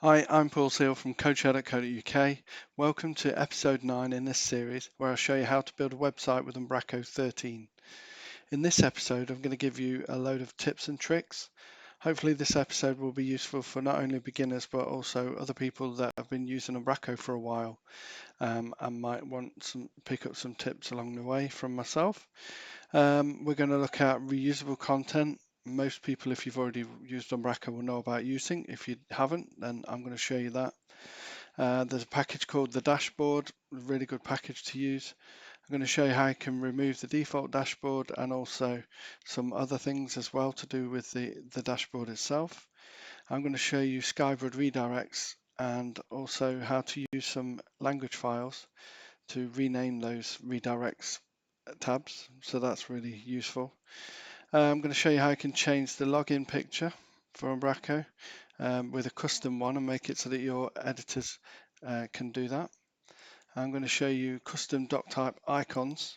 Hi, I'm Paul Seal from coachshare.co.uk. Welcome to episode 9 in this series where I'll show you how to build a website with Umbraco 13. In this episode, I'm going to give you a load of tips and tricks. Hopefully this episode will be useful for not only beginners but also other people that have been using Umbraco for a while and might want to pick up some tips along the way from myself. We're going to look at reusable content. Most people, if you've already used Umbraco, will know about uSync. If you haven't, then I'm going to show you that. There's a package called the dashboard, a really good package to use. I'm going to show you how you can remove the default dashboard and also some other things as well to do with the dashboard itself. I'm going to show you Skybrud Redirects and also how to use some language files to rename those redirects tabs, so that's really useful. I'm going to show you how you can change the login picture for Umbraco with a custom one and make it so that your editors can do that. I'm going to show you custom Doctype icons.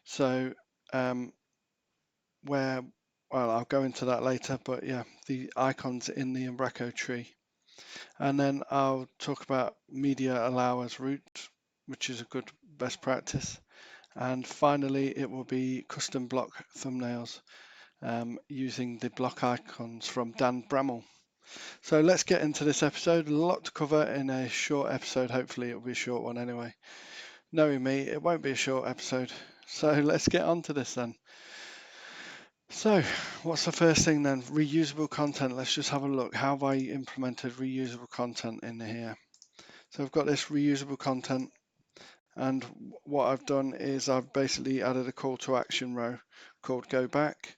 So I'll go into that later, but yeah, the icons in the Umbraco tree. And then I'll talk about media allow as root, which is a good best practice. And finally, it will be custom block thumbnails using the block icons from Dan Bramall. So let's get into this episode. A lot to cover in a short episode. Hopefully it'll be a short one anyway. Knowing me, it won't be a short episode. So let's get on to this then. So what's the first thing then? Reusable content. Let's just have a look. How have I implemented reusable content in here? So I've got this reusable content, and what I've done is I've basically added a call to action row called go back,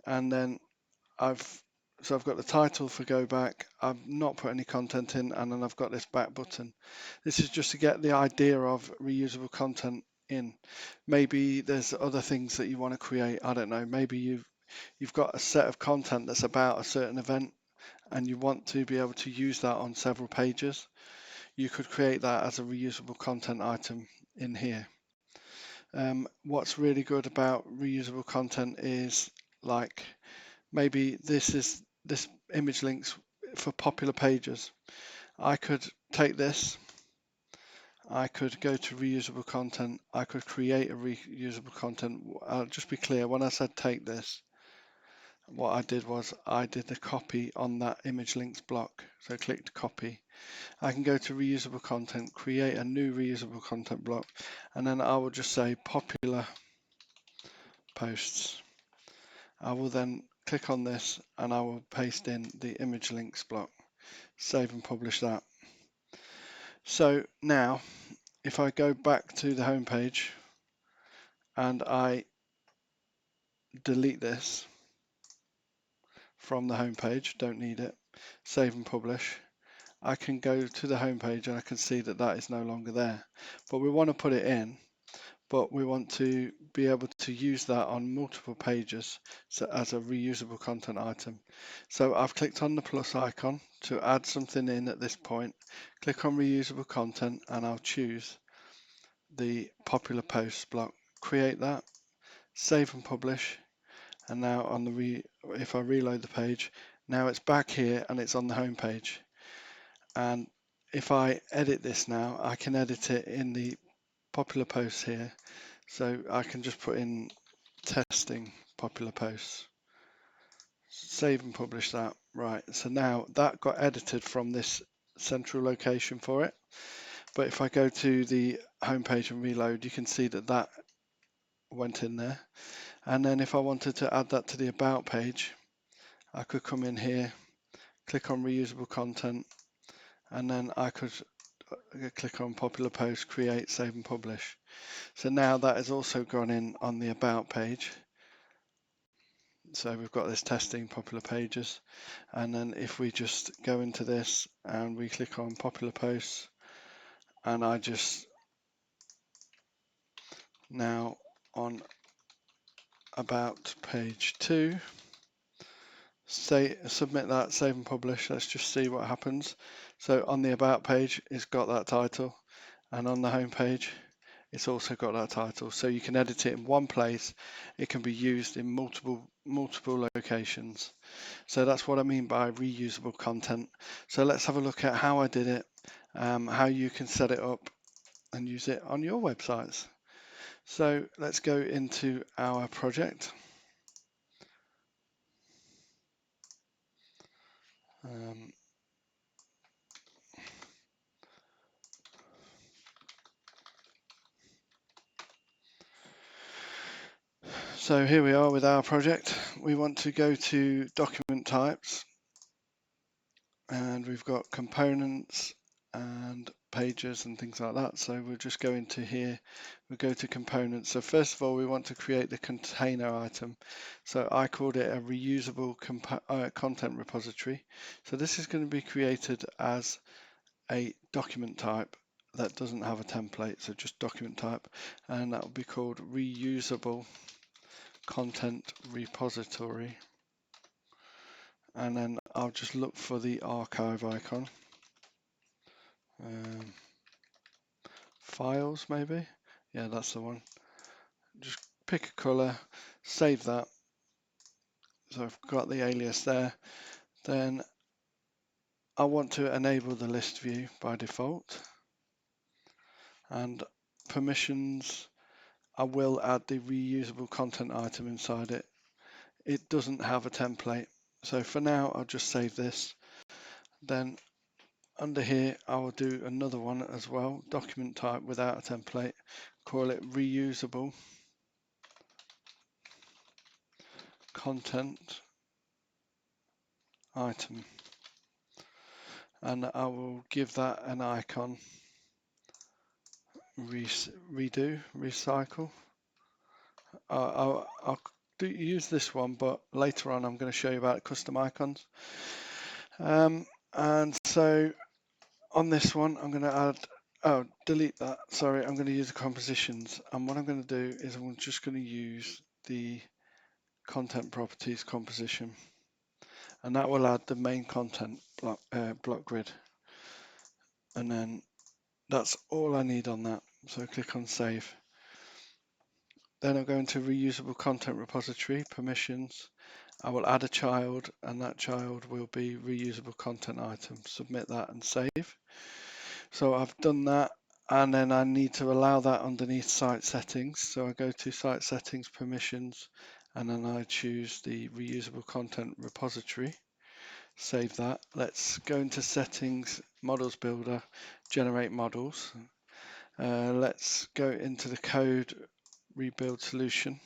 and then I've got the title for go back. I've not put any content in, and then I've got this back button. This is just to get the idea of reusable content in. Maybe there's other things that you want to create. I don't know. Maybe you've got a set of content that's about a certain event and you want to be able to use that on several pages. You could create that as a reusable content item in here. What's really good about reusable content is like maybe this image links for popular pages. I could take this, I could go to reusable content, I could create a reusable content. I'll just be clear, when I said take this, what I did was I did the copy on that image links block. So click to copy. I can go to reusable content, create a new reusable content block, and then I will just say popular posts. I will then click on this and I will paste in the image links block, save and publish that. So now if I go back to the home page and I delete this from the home page, don't need it, save and publish, I can go to the home page and I can see that that is no longer there. But we want to put it in, but we want to be able to use that on multiple pages as a reusable content item. So I've clicked on the plus icon to add something in at this point, click on reusable content and I'll choose the popular posts block, create that, save and publish, and now on the if I reload the page, now it's back here and it's on the home page. And if I edit this now, I can edit it in the popular posts here. So I can just put in testing popular posts, save and publish that. Right, so now that got edited from this central location for it. But if I go to the home page and reload, you can see that that went in there. And then if I wanted to add that to the about page, I could come in here, click on reusable content, and then I could click on popular post, create, save and publish. So now that has also gone in on the about page. So we've got this testing popular pages. And then if we just go into this and we click on popular posts, and I just now on about page 2, submit that, save and publish. Let's just see what happens. So on the about page, it's got that title, and on the home page, it's also got that title. So you can edit it in one place. It can be used in multiple multiple locations. So that's what I mean by reusable content. So let's have a look at how I did it, how you can set it up and use it on your websites. So let's go into our project. So here we are with our project. We want to go to document types, and we've got components and pages and things like that. So we'll just go into here, we'll go to components. So first of all, we want to create the container item. So I called it a reusable content repository. So this is going to be created as a document type that doesn't have a template, so just document type, and that will be called reusable content repository. And then I'll just look for the archive icon. Files maybe, yeah, that's the one. Just pick a color, save that. So I've got the alias there. Then I want to enable the list view by default, and permissions, I will add the reusable content item inside it. It doesn't have a template, so for now I'll just save this. Then under here I will do another one as well, document type without a template, call it reusable content item, and I will give that an icon, recycle. I'll use this one, but later on I'm going to show you about custom icons. And so on this one I'm going to add, delete that, sorry, I'm going to use the compositions, and what I'm going to do is I'm just going to use the content properties composition, and that will add the main content block grid, and then that's all I need on that. So click on save. Then I'll go into reusable content repository, permissions. I will add a child, and that child will be reusable content item. Submit that and save. So I've done that, and then I need to allow that underneath site settings. So I go to site settings, permissions, and then I choose the reusable content repository. Save that. Let's go into settings, models builder, generate models. Let's go into the code rebuild solution,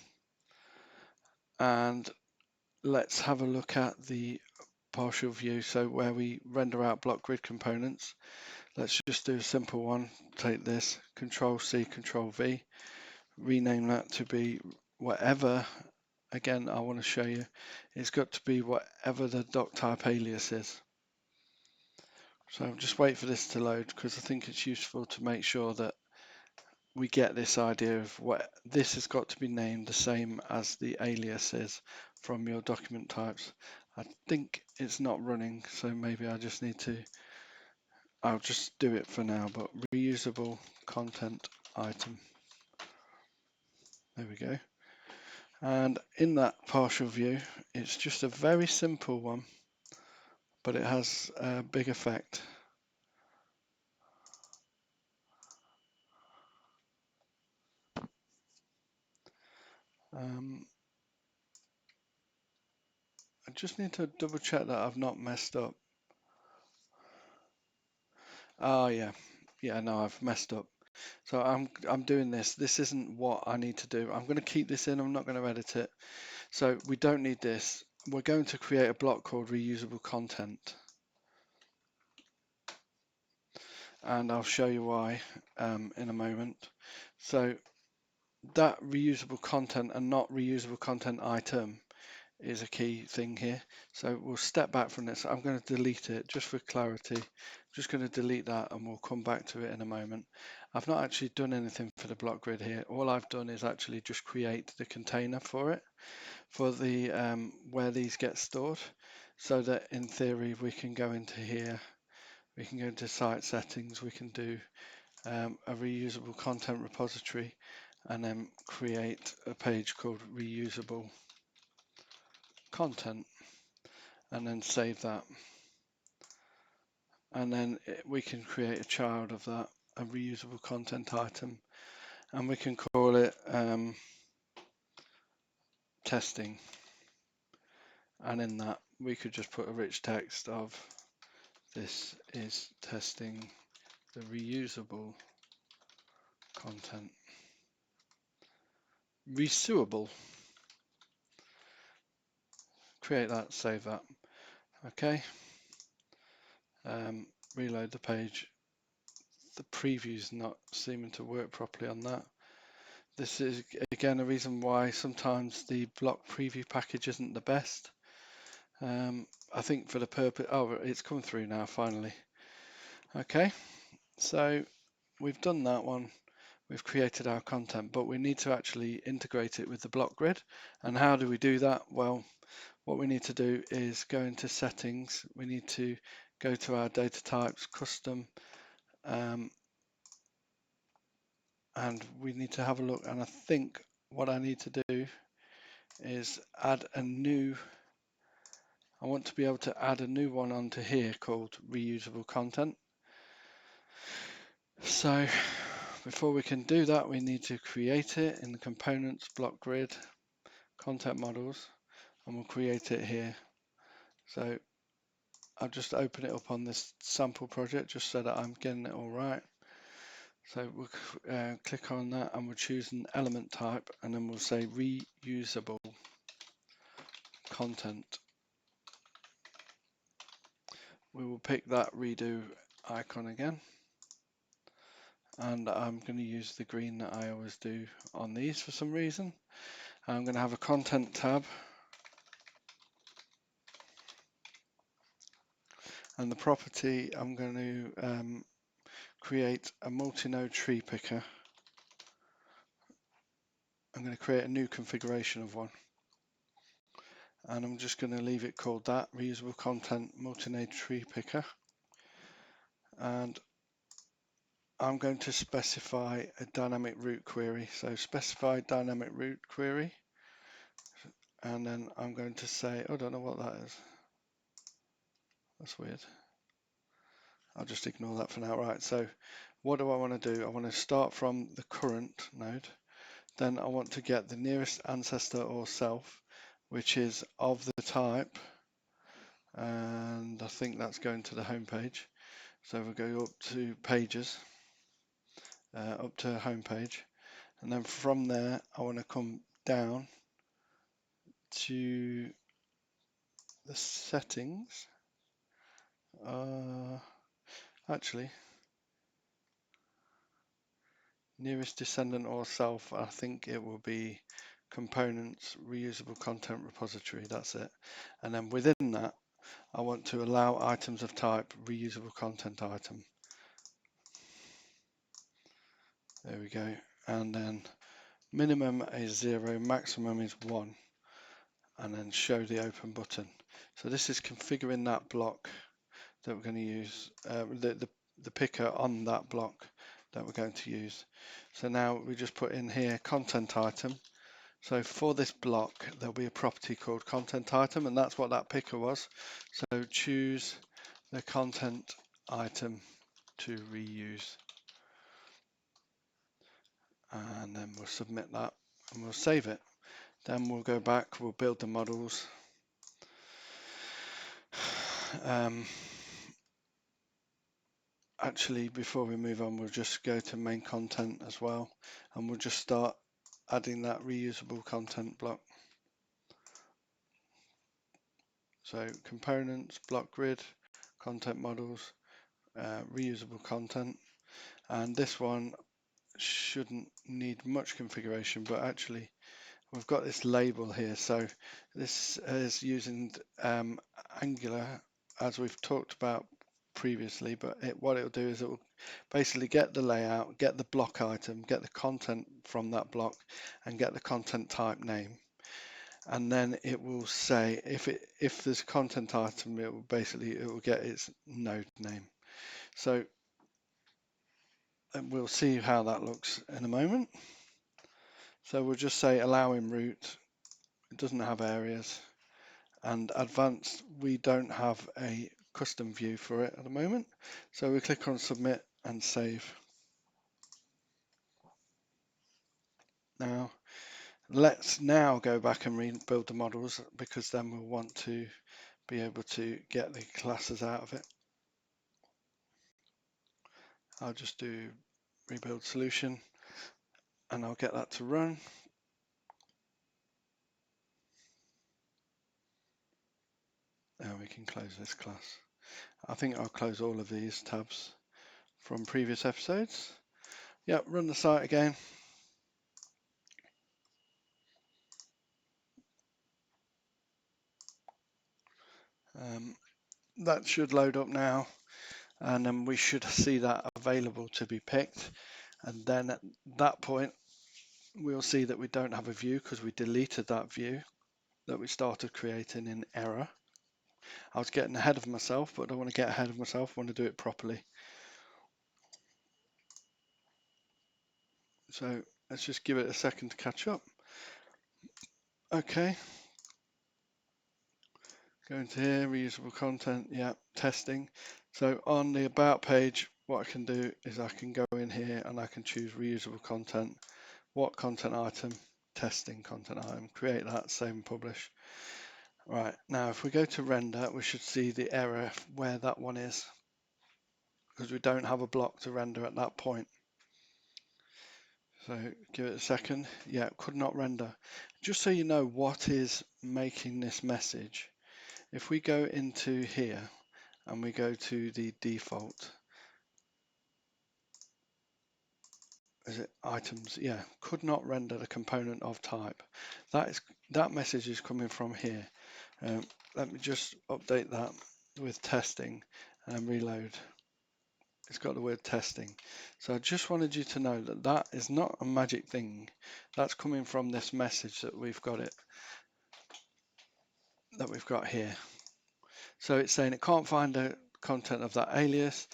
and let's have a look at the partial view. So where we render out block grid components, let's just do a simple one. Take this, Control C, Control V, rename that to be whatever. Again, I want to show you, it's got to be whatever the Doctype alias is. So just wait for this to load, because I think it's useful to make sure that we get this idea of what this has got to be named the same as the alias is from your document types. I think it's not running, so maybe I just need to, I'll just do it for now, but reusable content item. There we go. And in that partial view, it's just a very simple one, but it has a big effect. I just need to double check that I've not messed up. Oh yeah, no, I've messed up. So I'm doing this. This isn't what I need to do. I'm going to keep this in. I'm not going to edit it. So we don't need this. We're going to create a block called reusable content, and I'll show you why in a moment. So that reusable content and not reusable content item is a key thing here. So we'll step back from this. I'm going to delete it just for clarity. I'm just going to delete that, and we'll come back to it in a moment. I've not actually done anything for the block grid here. All I've done is actually just create the container for it, for the where these get stored, so that in theory we can go into here, we can go into site settings, we can do a reusable content repository, and then create a page called reusable content, and then save that. And then we can create a child of that, a reusable content item, and we can call it testing. And in that, we could just put a rich text of this is testing the reusable content. Reusable. Create that, save that. Okay. Reload the page. The preview's not seeming to work properly on that. This is again a reason why sometimes the block preview package isn't the best. I think for the purpose, oh, it's come through now finally. Okay, so we've done that one. We've created our content, but we need to actually integrate it with the block grid. And how do we do that? Well, what we need to do is go into settings. We need to go to our data types, custom, and we need to have a look. And I think what I need to do is add a new, I want to be able to add a new one onto here called reusable content. So before we can do that, we need to create it in the components, block grid, content models, and we'll create it here. So I'll just open it up on this sample project just so that I'm getting it all right. So we'll click on that and we'll choose an element type, and then we'll say reusable content. We will pick that redo icon again, and I'm going to use the green that I always do on these for some reason. I'm going to have a content tab, and the property, I'm going to create a multi-node tree picker. I'm going to create a new configuration of one, and I'm just going to leave it called that, reusable content multi-node tree picker. And I'm going to specify a dynamic route query. So specify dynamic route query, and then I'm going to say, oh, I don't know what that is. That's weird. I'll just ignore that for now. Right, so what do I want to do? I want to start from the current node. Then I want to get the nearest ancestor or self, which is of the type, and I think that's going to the home page. So we'll go up to pages, up to home page, and then from there I want to come down to the settings. Actually, nearest descendant or self, I think it will be components, reusable content repository, that's it. And then within that, I want to allow items of type reusable content item. There we go. And then minimum is 0, maximum is 1, and then show the open button. So this is configuring that block that we're going to use, the picker on that block that we're going to use. So now we just put in here content item. So for this block, there'll be a property called content item, and that's what that picker was. So choose the content item to reuse. And then we'll submit that and we'll save it. Then we'll go back, we'll build the models. Actually, before we move on, we'll just go to main content as well, and we'll just start adding that reusable content block. So components, block grid, content models, reusable content, and this one shouldn't need much configuration, but actually we've got this label here. So this is using Angular, as we've talked about previously, but what it'll do is it will basically get the layout, get the block item, get the content from that block, and get the content type name. And then it will say if there's a content item, it will get its node name. So we'll see how that looks in a moment. So we'll just say allowing route. It doesn't have areas, And advanced, we don't have a custom view for it at the moment. So we click on submit and save. Now, let's now go back and rebuild the models, because then we'll want to be able to get the classes out of it. I'll just do rebuild solution and I'll get that to run. Now we can close this class. I think I'll close all of these tabs from previous episodes. Yep, run the site again. That should load up now, and then we should see that available to be picked. And then at that point, we'll see that we don't have a view because we deleted that view that we started creating in error. I was getting ahead of myself, but I don't want to get ahead of myself. I want to do it properly. So let's just give it a second to catch up. Okay. Go into here, reusable content, yeah, testing. So on the about page, what I can do is I can go in here and I can choose reusable content, what content item, testing content item, create that, save and publish. Right, now if we go to render, we should see the error where that one is, because we don't have a block to render at that point. So give it a second. Yeah, could not render. Just so you know what is making this message, if we go into here and we go to the default, is it items? Yeah, could not render the component of type. That message is coming from here. Let me just update that with testing and reload. It's got the word testing. So I just wanted you to know that that is not a magic thing. That's coming from this message that we've got here. So it's saying it can't find the content of that alias,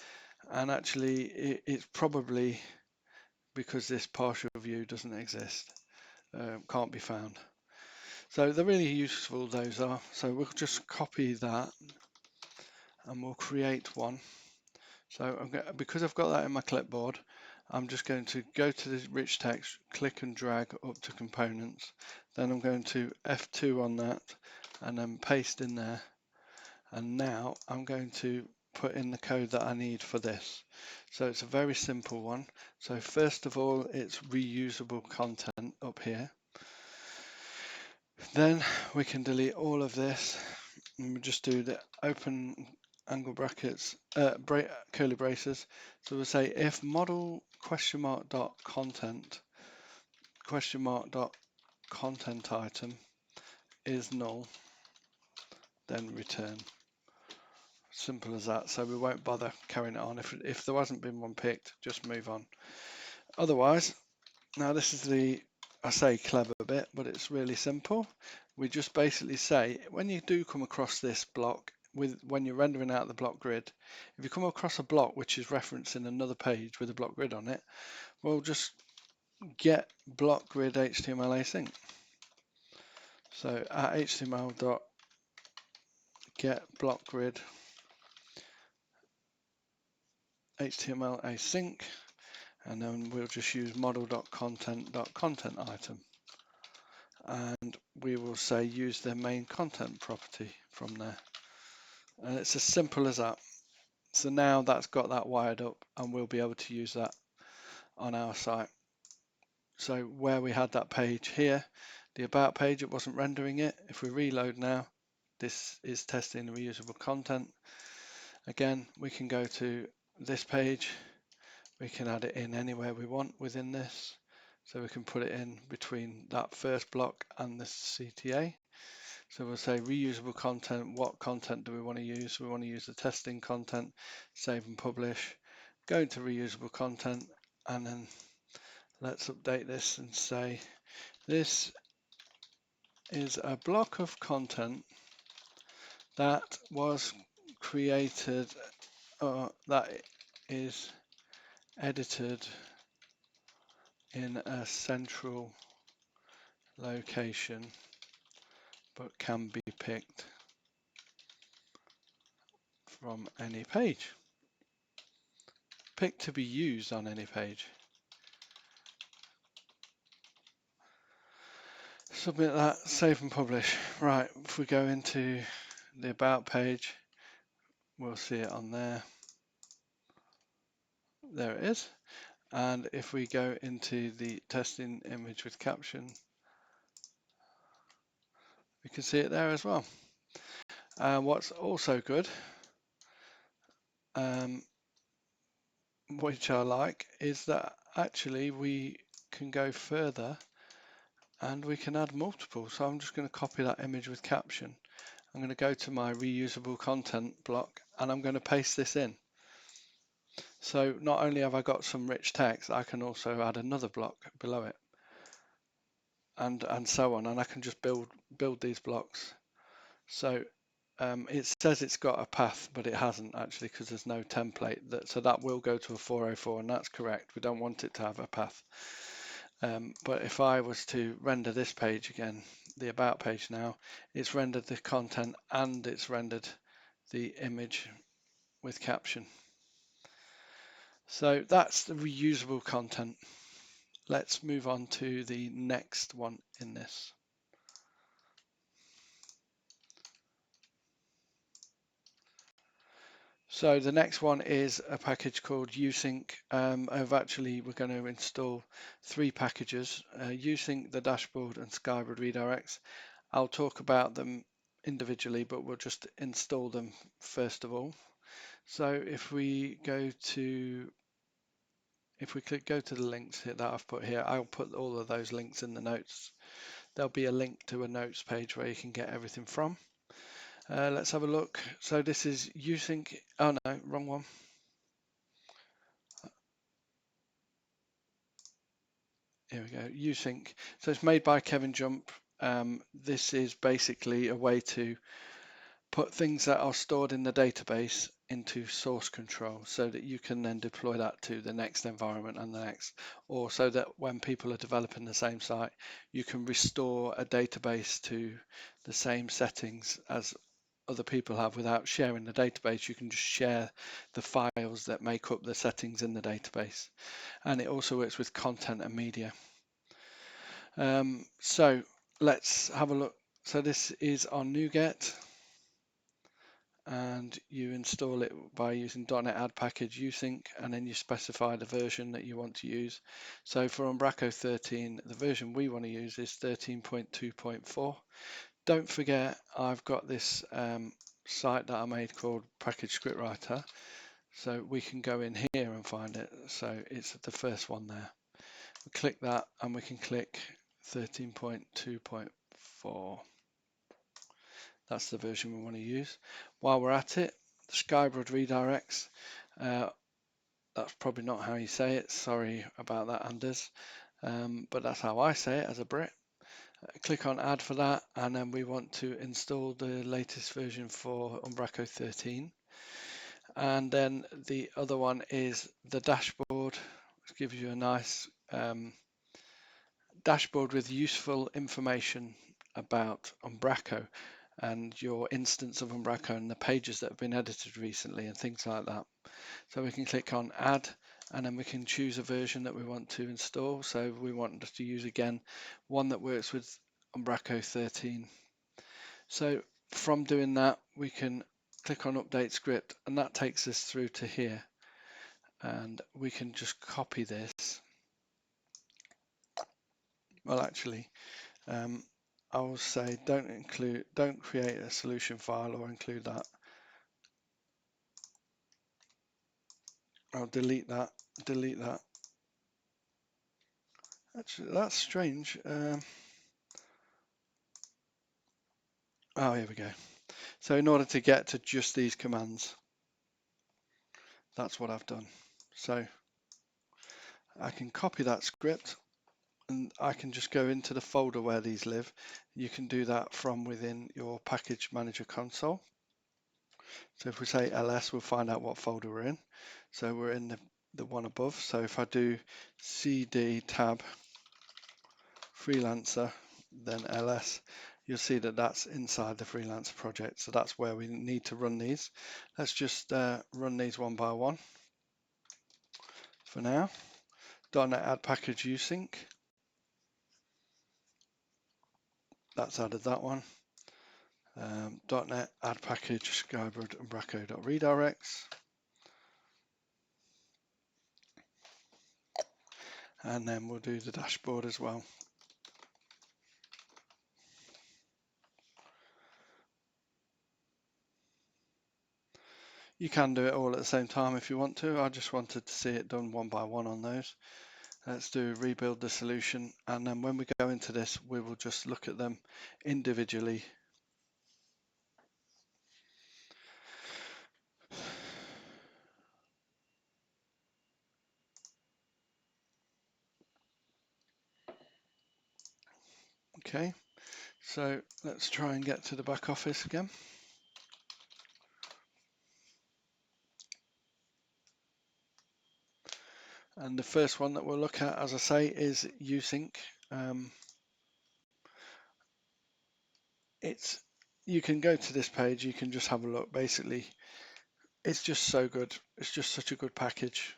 and actually it's probably because this partial view doesn't exist, can't be found. So they're really useful, those are. So we'll just copy that and we'll create one. So because I've got that in my clipboard, I'm just going to go to the rich text, click and drag up to components. Then I'm going to F2 on that and then paste in there. And now I'm going to put in the code that I need for this. So it's a very simple one. So first of all, it's reusable content up here. Then we can delete all of this and we just do the open angle brackets, curly braces. So we'll say if model question mark dot content item is null, then return. Simple as that. So we won't bother carrying it on. If there hasn't been one picked, just move on. Otherwise, now this is the, I say clever bit, but it's really simple. We just basically say, when you do come across this block, when you're rendering out the block grid, if you come across a block which is referencing another page with a block grid on it, we'll just get block grid HTML async. So at html.get block grid HTML async, and then we'll just use model.content item. And we will say use their main content property from there. And it's as simple as that. So now that's got that wired up and we'll be able to use that on our site. So where we had that page here, the about page, it wasn't rendering it. If we reload now, this is testing the reusable content. Again, we can go to this page. We can add it in anywhere we want within this. So we can put it in between that first block and the CTA. So we'll say reusable content. What content do we want to use? We want to use the testing content, save and publish, go into reusable content, and then let's update this and say this is a block of content that was created, that is edited in a central location but can be picked from any page. Pick to be used on any page. Submit that, save and publish. Right, if we go into the About page, we'll see it on there. There it is. And if we go into the testing image with caption, we can see it there as well. And what's also good, which I like, is that actually we can go further and we can add multiple. So I'm just going to copy that image with caption. I'm going to go to my reusable content block and I'm going to paste this in. So not only have I got some rich text, I can also add another block below it, and so on. And I can just build these blocks. So it says it's got a path, but it hasn't actually, because there's no template. So that will go to a 404, and that's correct. We don't want it to have a path. But if I was to render this page again, the About page now, it's rendered the content and it's rendered the image with caption. So that's the reusable content. Let's move on to the next one in this. So the next one is a package called uSync. We're going to install 3 packages, uSync, the dashboard, and Skybrud Redirects. I'll talk about them individually, but we'll just install them first of all. So if we go to the links here that I've put here, I'll put all of those links in the notes. There'll be a link to a notes page where you can get everything from. Let's have a look. So this is uSync. Oh no, wrong one. Here we go, uSync. So it's made by Kevin Jump. This is basically a way to put things that are stored in the database into source control so that you can then deploy that to the next environment and the next, or so that when people are developing the same site, you can restore a database to the same settings as other people have without sharing the database. You can just share the files that make up the settings in the database. And it also works with content and media. So let's have a look. So this is on NuGet, and you install it by using .NET Add Package uSync, and then you specify the version that you want to use. So for Umbraco 13, the version we want to use is 13.2.4. Don't forget, I've got this site that I made called Package Scriptwriter, so we can go in here and find it. So it's the first one there. We click that and we can click 13.2.4. That's the version we want to use. While we're at it, Skybrud Redirects. That's probably not how you say it. Sorry about that, Anders. But that's how I say it as a Brit. Click on add for that, and then we want to install the latest version for Umbraco 13. And then the other one is the dashboard, which gives you a nice dashboard with useful information about Umbraco and your instance of Umbraco and the pages that have been edited recently and things like that. So we can click on add, and then we can choose a version that we want to install. So we want to use again one that works with Umbraco 13. So from doing that, we can click on update script, and that takes us through to here, and we can just copy this. Well, actually, I will say don't create a solution file or include that. I'll delete that. Actually, that's strange. Oh, here we go. So in order to get to just these commands, that's what I've done. So I can copy that script and I can just go into the folder where these live. You can do that from within your package manager console. So if we say ls, we'll find out what folder we're in. So we're in the one above. So if I do cd tab freelancer, then ls, you'll see that that's inside the freelancer project. So that's where we need to run these. Let's just run these one by one for now. .NET add package uSync. That's added that one. .NET add package Skybrud Umbraco.redirects. And then we'll do the dashboard as well. You can do it all at the same time if you want to. I just wanted to see it done one by one on those. Let's do rebuild the solution, and then when we go into this, we will just look at them individually. Okay, so let's try and get to the back office again. And the first one that we'll look at, as I say, is uSync. You can go to this page, you can just have a look. Basically, it's just so good. It's just such a good package.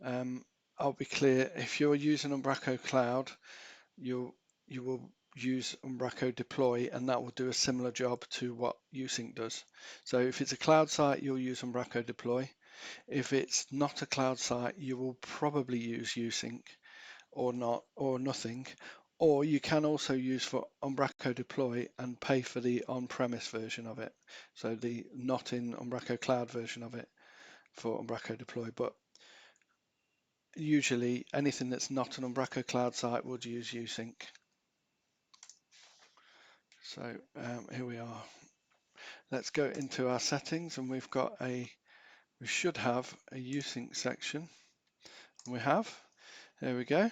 I'll be clear, if you're using Umbraco Cloud, you will use Umbraco Deploy, and that will do a similar job to what uSync does. So if it's a cloud site, you'll use Umbraco Deploy. If it's not a cloud site, you will probably use uSync or not, or nothing. Or you can also use for Umbraco Deploy and pay for the on-premise version of it. So the not in Umbraco Cloud version of it for Umbraco Deploy. But usually anything that's not an Umbraco Cloud site would use uSync. So here we are. Let's go into our settings, and we should have a uSync section. We have. There we go.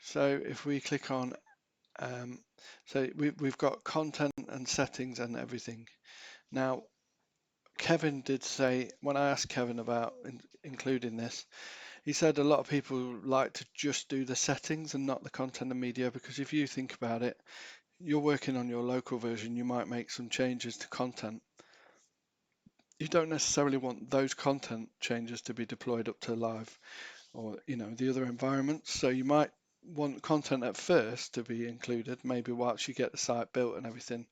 So if we click on, so we've got content and settings and everything. Now, Kevin did say, when I asked Kevin about including this, he said a lot of people like to just do the settings and not the content and media, because if you think about it, you're working on your local version, you might make some changes to content. You don't necessarily want those content changes to be deployed up to live or the other environments. So you might want content at first to be included, maybe whilst you get the site built and everything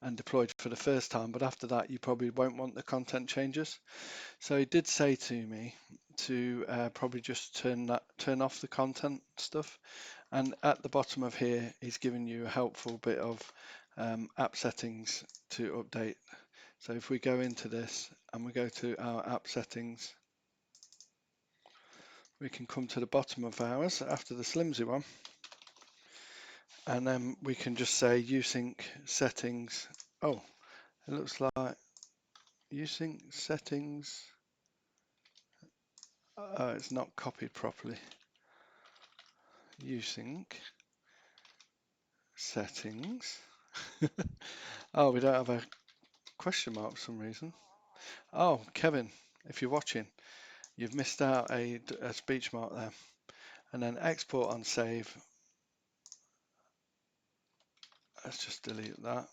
and deployed for the first time, but after that you probably won't want the content changes. So he did say to me to probably just turn off the content stuff, and at the bottom of here he's given you a helpful bit of app settings to update. So if we go into this and we go to our app settings, we can come to the bottom of ours after the Slimsy one, and then we can just say uSync settings. Oh, it looks like uSync settings. It's not copied properly. uSync settings. Oh, we don't have a question mark for some reason. Oh, Kevin, if you're watching, you've missed out a speech mark there. And then export on save. Let's just delete that.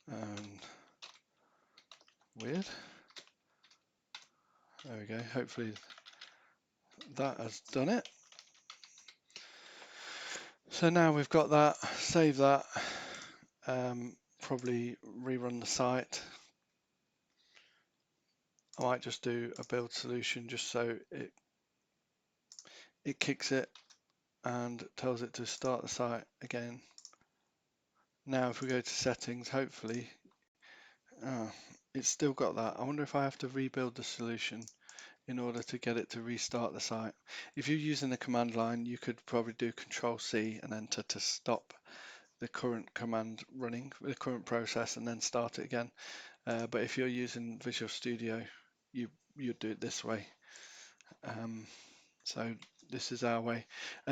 And weird. There we go. Hopefully that has done it. So now we've got that, save that, probably rerun the site. I might just do a build solution just so it kicks it and tells it to start the site again. Now if we go to settings, hopefully, it's still got that. I wonder if I have to rebuild the solution in order to get it to restart the site. If you're using the command line, you could probably do Control-C and enter to stop the current command running, the current process, and then start it again. But if you're using Visual Studio, you'd do it this way. So this is our way.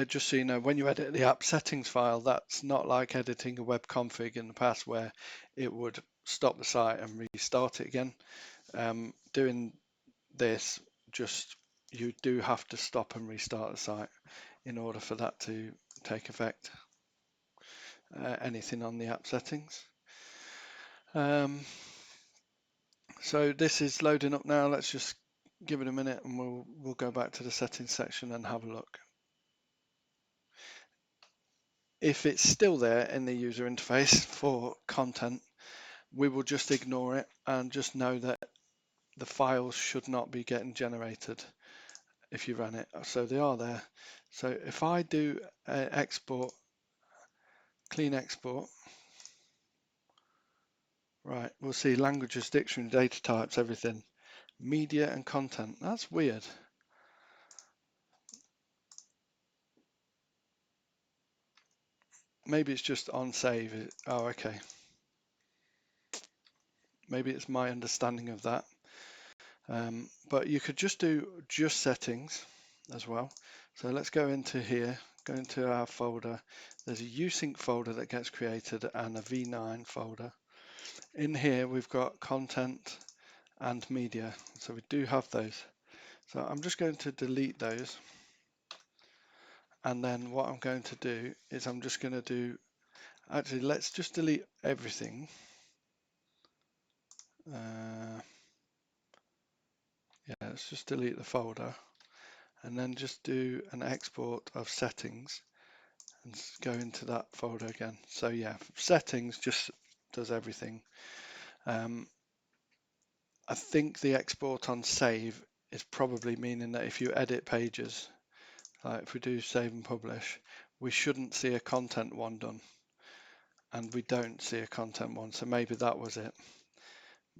Just so you know, when you edit the app settings file, that's not like editing a web config in the past where it would stop the site and restart it again. Doing this, you do have to stop and restart the site in order for that to take effect. anything on the app settings. So this is loading up now. Let's just give it a minute and we'll go back to the settings section and have a look. If it's still there in the user interface for content, we will just ignore it and just know that the files should not be getting generated if you run it. So they are there. So if I do export, clean export, right, we'll see languages, dictionary, data types, everything, media and content. That's weird. Maybe it's just on save. Oh, okay. Maybe it's my understanding of that. But you could just do just settings as well. So let's go into here, go into our folder. There's a uSync folder that gets created and a V9 folder. In here, we've got content and media. So we do have those. So I'm just going to delete those. And then what I'm going to do is I'm just going to do, actually, let's just delete everything. Yeah, let's just delete the folder and then just do an export of settings and go into that folder again. So yeah, settings just does everything. I think the export on save is probably meaning that if you edit pages, like if we do save and publish, we shouldn't see a content one done. And we don't see a content one, so maybe that was it.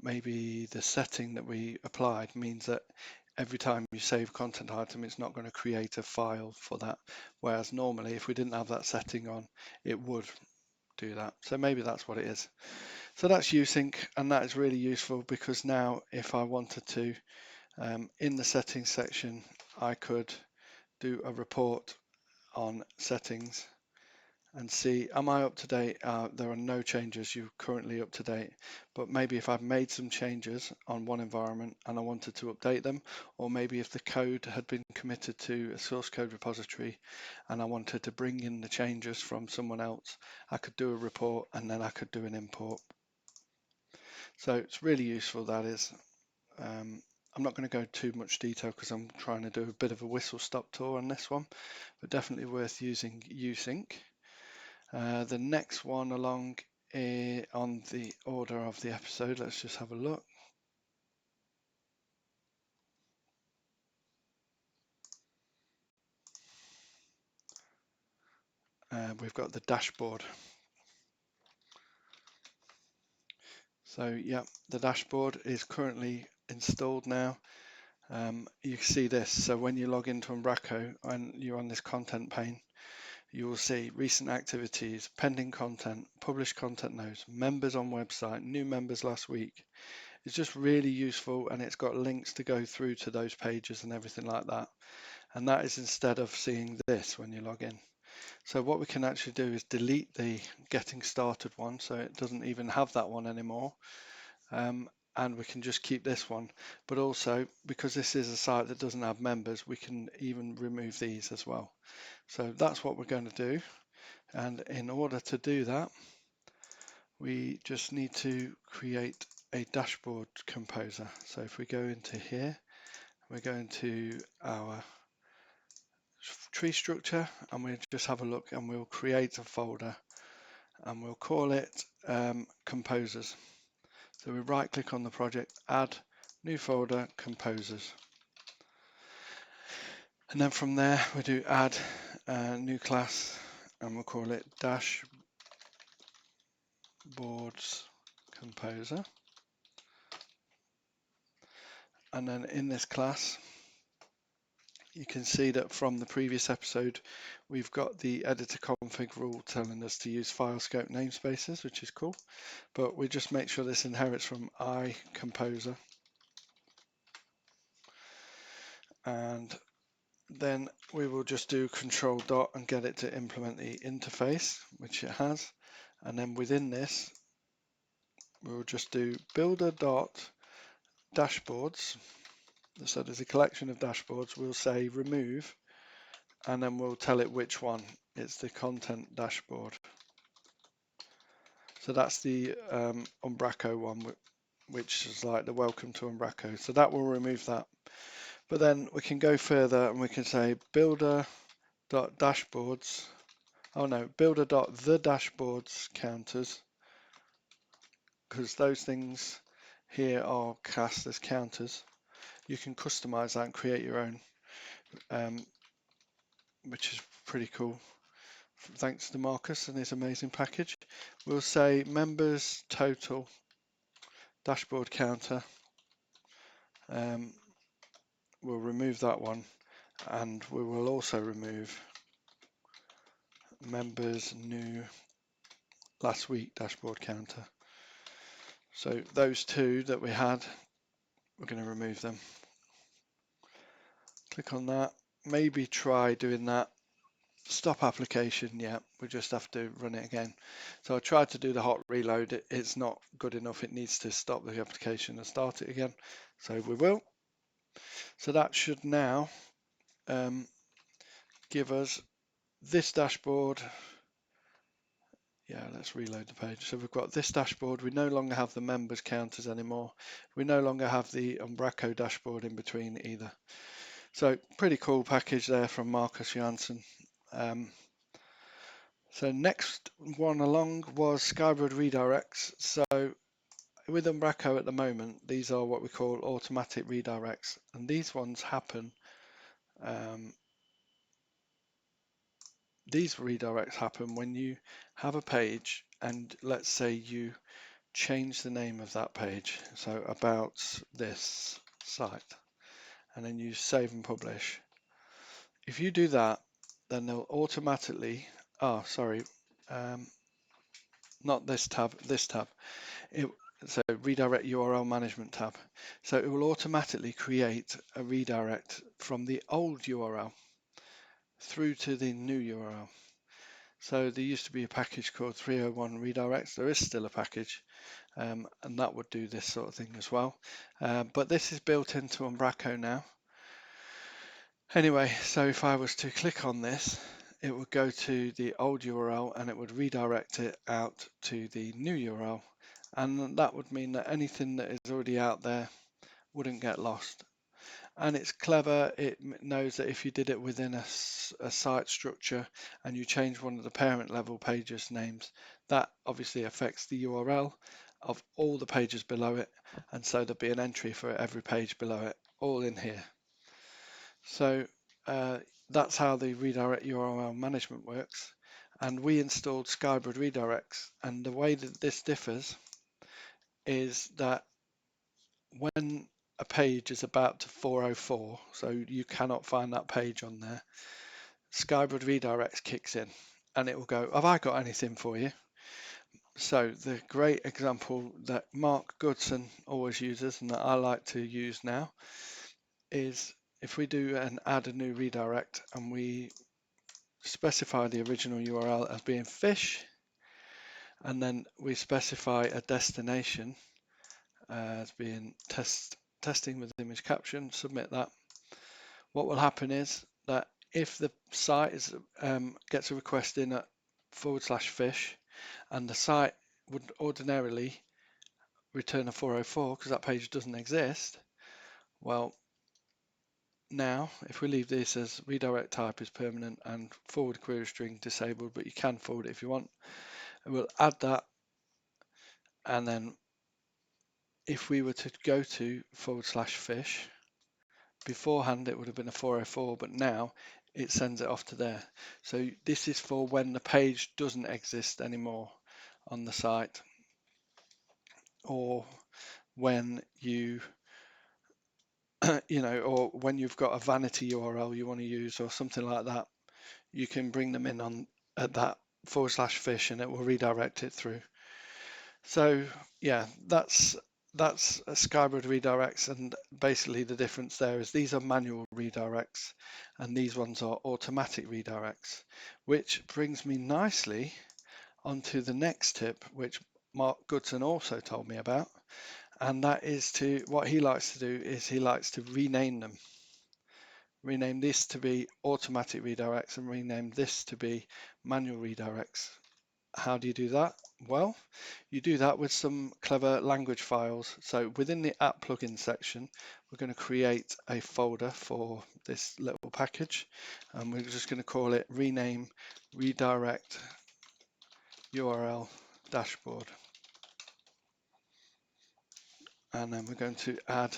Maybe the setting that we applied means that every time you save content item, it's not going to create a file for that. Whereas normally, if we didn't have that setting on, it would do that. So maybe that's what it is. So that's uSync, and that is really useful because now if I wanted to, in the settings section, I could do a report on settings and see, am I up to date? There are no changes, you're currently up to date. But maybe if I've made some changes on one environment and I wanted to update them, or maybe if the code had been committed to a source code repository and I wanted to bring in the changes from someone else, I could do a report and then I could do an import. So it's really useful, that is. I'm not going to go too much detail because I'm trying to do a bit of a whistle-stop tour on this one, but definitely worth using uSync. The next one along on the order of the episode, let's just have a look. We've got the dashboard. So yeah, the dashboard is currently installed now. You can see this. So when you log into Umbraco and you're on this content pane, you will see recent activities, pending content, published content notes, members on website, new members last week. It's just really useful, and it's got links to go through to those pages and everything like that. And that is instead of seeing this when you log in. So what we can actually do is delete the getting started one, so it doesn't even have that one anymore. And we can just keep this one. But also, because this is a site that doesn't have members, we can even remove these as well. So that's what we're going to do. And in order to do that, we just need to create a dashboard composer. So if we go into here, we're going to our tree structure and we'll just have a look and we'll create a folder and we'll call it composers. So we right click on the project, add new folder, composers. And then from there we do add new class and we'll call it dashboards composer. And then in this class, you can see that from the previous episode, we've got the editor config rule telling us to use file scope namespaces, which is cool. But we just make sure this inherits from iComposer. And then we will just do control dot and get it to implement the interface, which it has. And then within this, we'll just do builder dot dashboards. So there's a collection of dashboards. We'll say remove, and then we'll tell it which one. It's the content dashboard. So that's the Umbraco one, which is like the welcome to Umbraco. So that will remove that. But then we can go further and we can say builder.dashboards. Oh no, builder.the_dashboards counters, because those things here are cast as counters. You can customize that and create your own, which is pretty cool. Thanks to Marcus and his amazing package. We'll say members total dashboard counter. We'll remove that one, and we will also remove members new last week dashboard counter. So those two that we had, we're going to remove them. Click on that. Maybe try doing that. Stop application. Yeah, we just have to run it again. So I tried to do the hot reload. It's not good enough. It needs to stop the application and start it again. So we will. So that should now give us this dashboard. Yeah, let's reload the page. So we've got this dashboard. We no longer have the members counters anymore. We no longer have the Umbraco dashboard in between either. So pretty cool package there from Marcus Janssen. So next one along was Skybrud Redirects. So with Umbraco at the moment, these are what we call automatic redirects, and these ones happen. These redirects happen when you have a page and let's say you change the name of that page, so about this site, and then you save and publish. If you do that, then they'll automatically, not this tab, so redirect URL management tab. So it will automatically create a redirect from the old URL through to the new URL. So there used to be a package called 301 redirects. There is still a package, and that would do this sort of thing as well. But this is built into Umbraco now. Anyway, so if I was to click on this, it would go to the old URL and it would redirect it out to the new URL. And that would mean that anything that is already out there wouldn't get lost. And it's clever. It knows that if you did it within a site structure and you change one of the parent level pages names, that obviously affects the URL of all the pages below it. And so there'll be an entry for every page below it, all in here. So that's how the redirect URL management works. And we installed Skybrud Redirects. And the way that this differs is that when a page is about to 404, so you cannot find that page on there, Skybrud Redirects kicks in and it will go, have I got anything for you? So the great example that Mark Goodson always uses and that I like to use now is if we do an add a new redirect and we specify the original URL as being fish, and then we specify a destination as being testing with image caption, submit that. What will happen is that if the site gets a request in at /fish, and the site would ordinarily return a 404 because that page doesn't exist, well, now if we leave this as redirect type is permanent and forward query string disabled, but you can forward it if you want, and we'll add that, and then if we were to go to /fish, beforehand it would have been a 404, but now it sends it off to there. So this is for when the page doesn't exist anymore on the site, or when you or when you've got a vanity URL you want to use or something like that, you can bring them in on at that /fish and it will redirect it through. So yeah, that's Skybrud Redirects, and basically the difference there is these are manual redirects and these ones are automatic redirects, which brings me nicely onto the next tip, which Mark Goodson also told me about, and that is what he likes to do is he likes to rename them. Rename this to be automatic redirects and rename this to be manual redirects. how do you do that? Well, you do that with some clever language files. So within the app plugin section, we're going to create a folder for this little package, and we're just going to call it rename redirect URL dashboard. And then we're going to add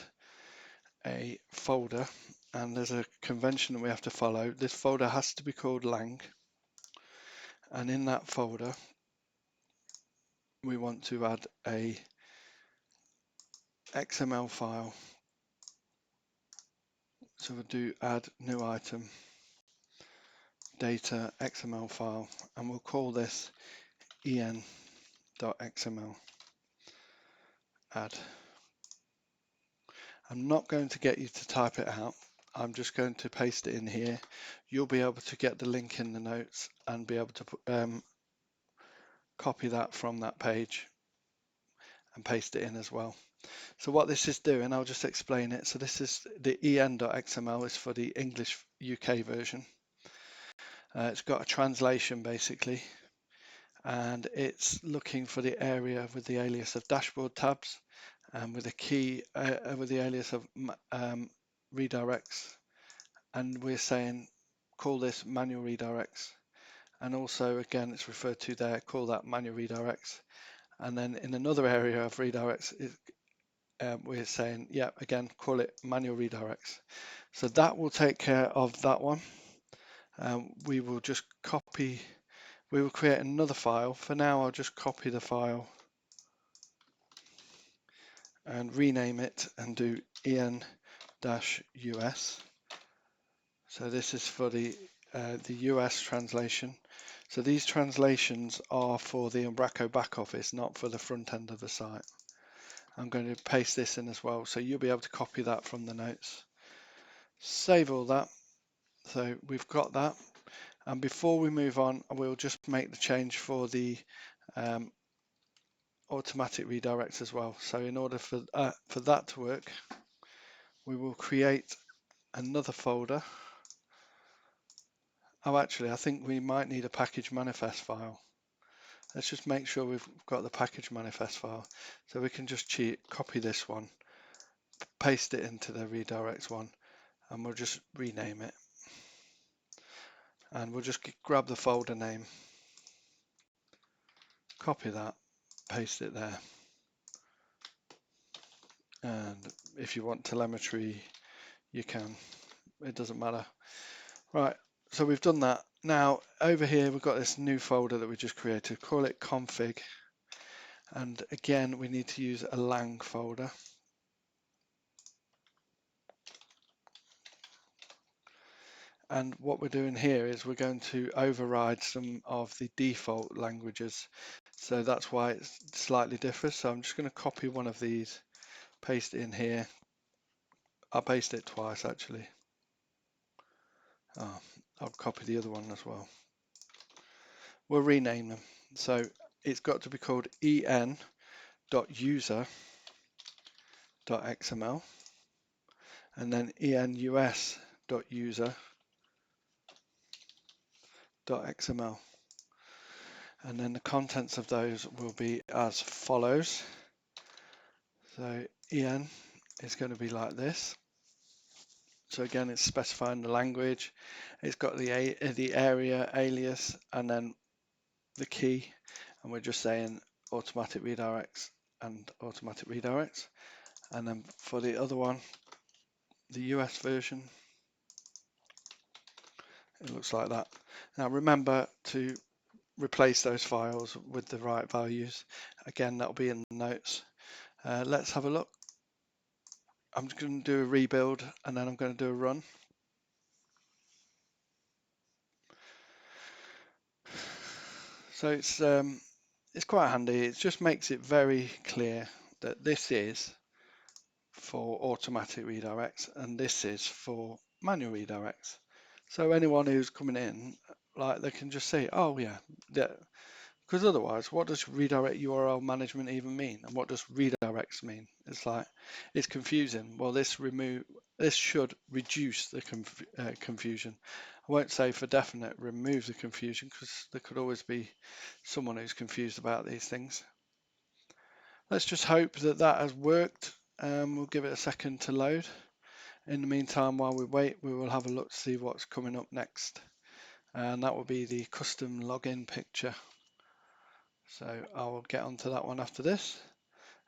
a folder, and there's a convention that we have to follow. This folder has to be called lang, and in that folder we want to add a XML file. So we'll do add new item data XML file, and we'll call this en.xml add. I'm not going to get you to type it out. I'm just going to paste it in here. You'll be able to get the link in the notes and be able to copy that from that page and paste it in as well. So what this is doing, I'll just explain it. So this is the en.xml is for the English UK version. It's got a translation basically, and it's looking for the area with the alias of dashboard tabs and with a key with the alias of redirects, and we're saying call this manual redirects, and also again it's referred to there, call that manual redirects, and then in another area of redirects we're saying yeah, again call it manual redirects. So that will take care of that one. We will just copy, we will create another file. For now I'll just copy the file and rename it and do en-us. So this is for the US translation. So these translations are for the Umbraco back office, not for the front end of the site. I'm going to paste this in as well, so you'll be able to copy that from the notes. Save all that. So we've got that. And before we move on, we'll just make the change for the automatic redirects as well. So in order for that to work, we will create another folder. Oh, actually, I think we might need a package manifest file. Let's just make sure we've got the package manifest file. So we can just copy this one, paste it into the redirects one, and we'll just rename it. And we'll just grab the folder name, copy that, paste it there. And if you want telemetry, you can, it doesn't matter. Right, so we've done that. Now over here we've got this new folder that we just created, call it config, and again we need to use a lang folder. And what we're doing here is we're going to override some of the default languages, so that's why it slightly differs. So I'm just going to copy one of these, paste it in here. I'll paste it twice actually. I'll copy the other one as well. We'll rename them. So it's got to be called en.user.xml and then enus.user.xml, and then the contents of those will be as follows. So en is going to be like this. So again, it's specifying the language. It's got the area alias and then the key, and we're just saying automatic redirects and automatic redirects. And then for the other one, the US version, it looks like that. Now remember to replace those files with the right values. Again, that'll be in the notes. Let's have a look. I'm just going to do a rebuild and then I'm going to do a run. So it's quite handy. It just makes it very clear that this is for automatic redirects and this is for manual redirects. So anyone who's coming in, like, they can just say, oh yeah, because otherwise, what does redirect URL management even mean? And what does redirects mean? It's like, it's confusing. Well, this should reduce the confusion. I won't say for definite remove the confusion because there could always be someone who's confused about these things. Let's just hope that that has worked. We'll give it a second to load. In the meantime, while we wait, we will have a look to see what's coming up next. And that will be the custom login picture. So I'll get onto that one after this.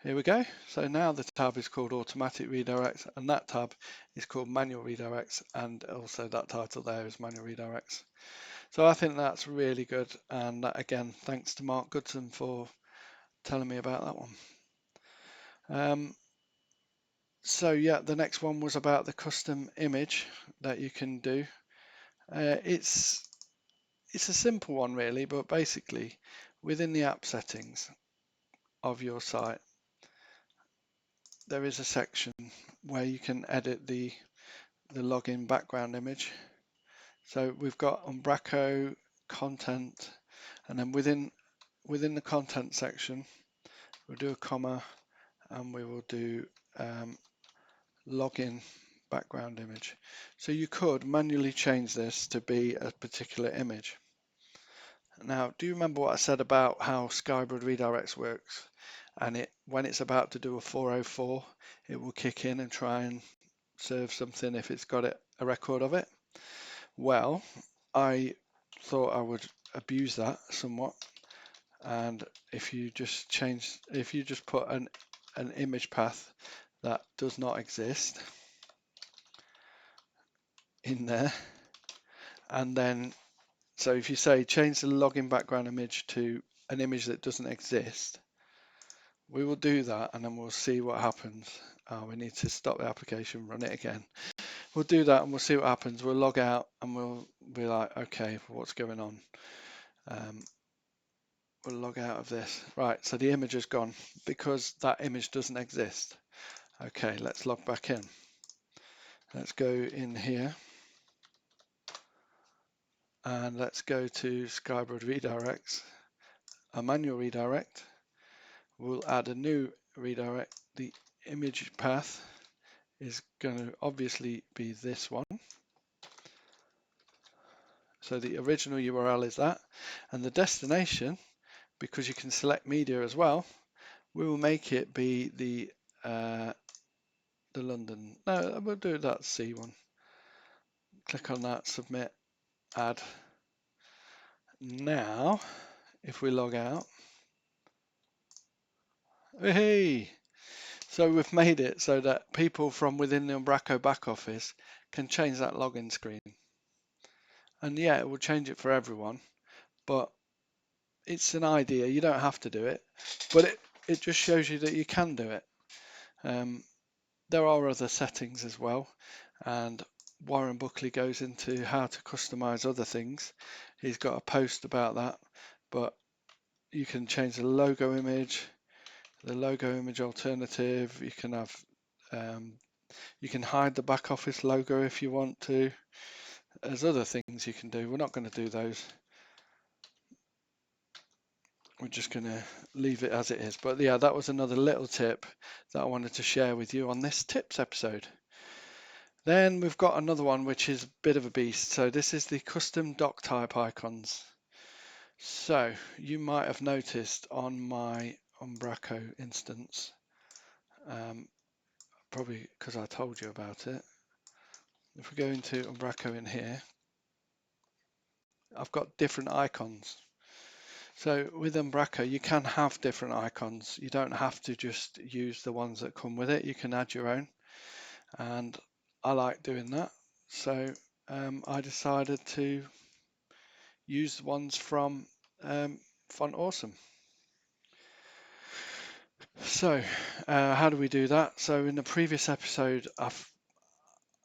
Here we go. So now the tab is called Automatic Redirects, and that tab is called Manual Redirects, and also that title there is Manual Redirects. So I think that's really good, and that, again, thanks to Mark Goodson for telling me about that one. So yeah, the next one was about the custom image that you can do. It's a simple one really, but basically within the app settings of your site, there is a section where you can edit the login background image. So we've got Umbraco content, and then within the content section, we'll do a comma, and we will do login background image. So you could manually change this to be a particular image. Now, do you remember what I said about how Skybrud Redirects works? And when it's about to do a 404, it will kick in and try and serve something if it's got a record of it. Well, I thought I would abuse that somewhat, and if you just put an image path that does not exist in there, and then so if you say change the login background image to an image that doesn't exist, we will do that and then we'll see what happens. We need to stop the application, run it again. We'll do that and we'll see what happens. We'll log out and we'll be like, okay, what's going on? We'll log out of this. Right, so the image is gone because that image doesn't exist. Okay, let's log back in. Let's go in here and let's go to Skybrud Redirects, a manual redirect. We'll add a new redirect. The image path is going to obviously be this one. So the original URL is that, and the destination, because you can select media as well, we will make it be the London. No, we'll do that C one. Click on that, submit, add. Now, if we log out, hey, so we've made it so that people from within the Umbraco back office can change that login screen. And yeah, it will change it for everyone, but it's an idea. You don't have to do it, but it just shows you that you can do it. There are other settings as well, and Warren Buckley goes into how to customize other things. He's got a post about that, but you can change the logo image alternative. You can have you can hide the back office logo if you want to. There's other things you can do. We're not going to do those. We're just going to leave it as it is. But yeah, that was another little tip that I wanted to share with you on this tips episode. Then we've got another one which is a bit of a beast. So this is the custom Doctype icons. So you might have noticed on my Umbraco instance, probably because I told you about it. If we go into Umbraco in here, I've got different icons. So with Umbraco, you can have different icons. You don't have to just use the ones that come with it. You can add your own. And I like doing that. So I decided to use the ones from Font Awesome. So how do we do that? So in the previous episode,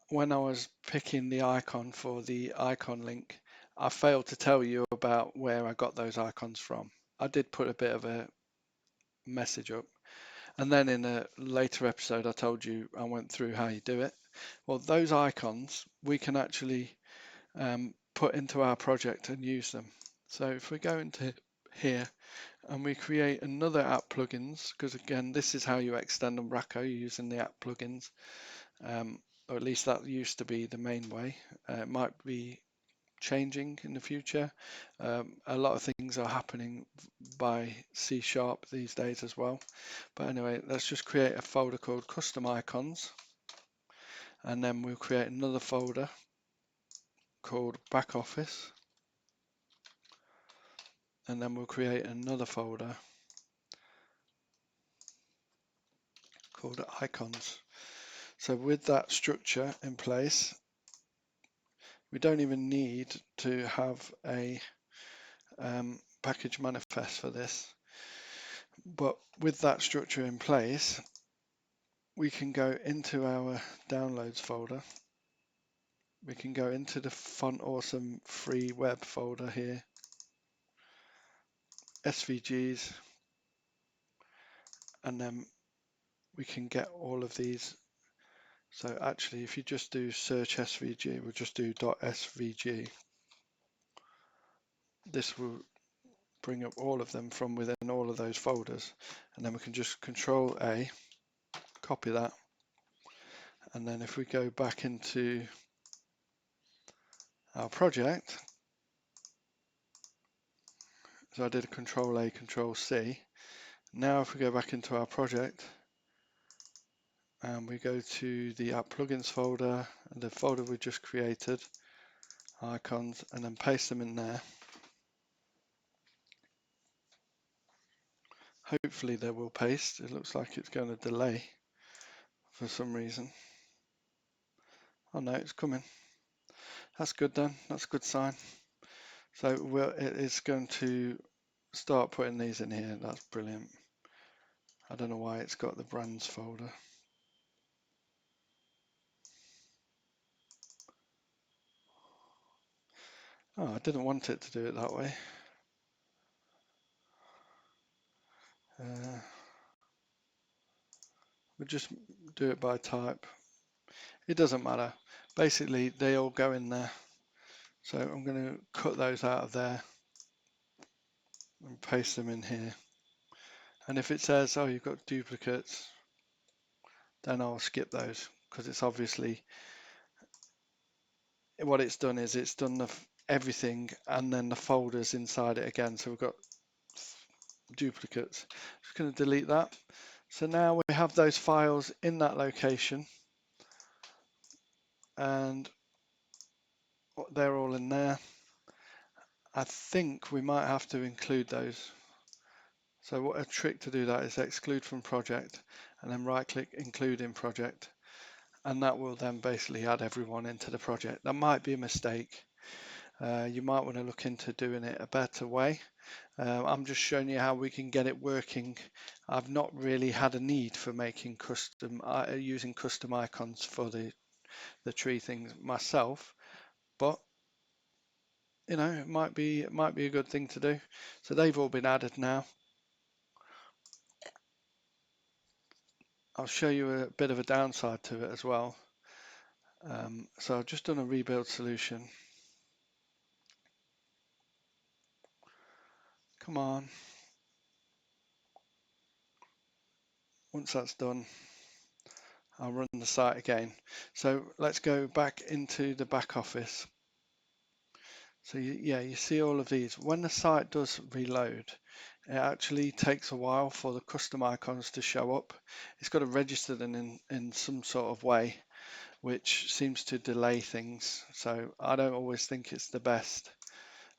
when I was picking the icon for the icon link, I failed to tell you about where I got those icons from. I did put a bit of a message up, and then in a later episode I told you I went through how you do it. Well, those icons we can actually put into our project and use them. So if we go into here and we create another app plugins, because again this is how you extend Umbraco using the app plugins, or at least that used to be the main way. It might be changing in the future. A lot of things are happening by C# these days as well. But anyway, let's just create a folder called custom icons, and then we'll create another folder called back office, and then we'll create another folder called icons. So with that structure in place, we don't even need to have a package manifest for this. But with that structure in place, we can go into our downloads folder. We can go into the Font Awesome free web folder here, SVGs, and then we can get all of these. So actually, if you just do search SVG, we'll just do .svg. This will bring up all of them from within all of those folders, and then we can just Control A, copy that, and then if we go back into our project, so I did a Control A, Control C. Now if we go back into our project and we go to the app plugins folder and the folder we just created, icons, and then paste them in there. Hopefully they will paste. It looks like it's going to delay for some reason. Oh no, it's coming. That's good then. That's a good sign. So it is going to start putting these in here. That's brilliant. I don't know why it's got the brands folder. Oh, I didn't want it to do it that way. We'll just do it by type. It doesn't matter. Basically, they all go in there. So I'm going to cut those out of there and paste them in here. And if it says, oh, you've got duplicates, then I'll skip those, because it's obviously what it's done is it's done everything and then the folders inside it again. So we've got duplicates. Just going to delete that. So now we have those files in that location and they're all in there. I think we might have to include those. So what a trick to do that is exclude from project and then right click include in project, and that will then basically add everyone into the project. That might be a mistake. You might want to look into doing it a better way. I'm just showing you how we can get it working. I've not really had a need for making using custom icons for the tree things myself, but you know, it might be a good thing to do. So they've all been added now. I'll show you a bit of a downside to it as well. So I've just done a rebuild solution. Come on. Once that's done, I'll run the site again. So let's go back into the back office. So you see all of these. When the site does reload, it actually takes a while for the custom icons to show up. It's got to register them in some sort of way, which seems to delay things. So I don't always think it's the best,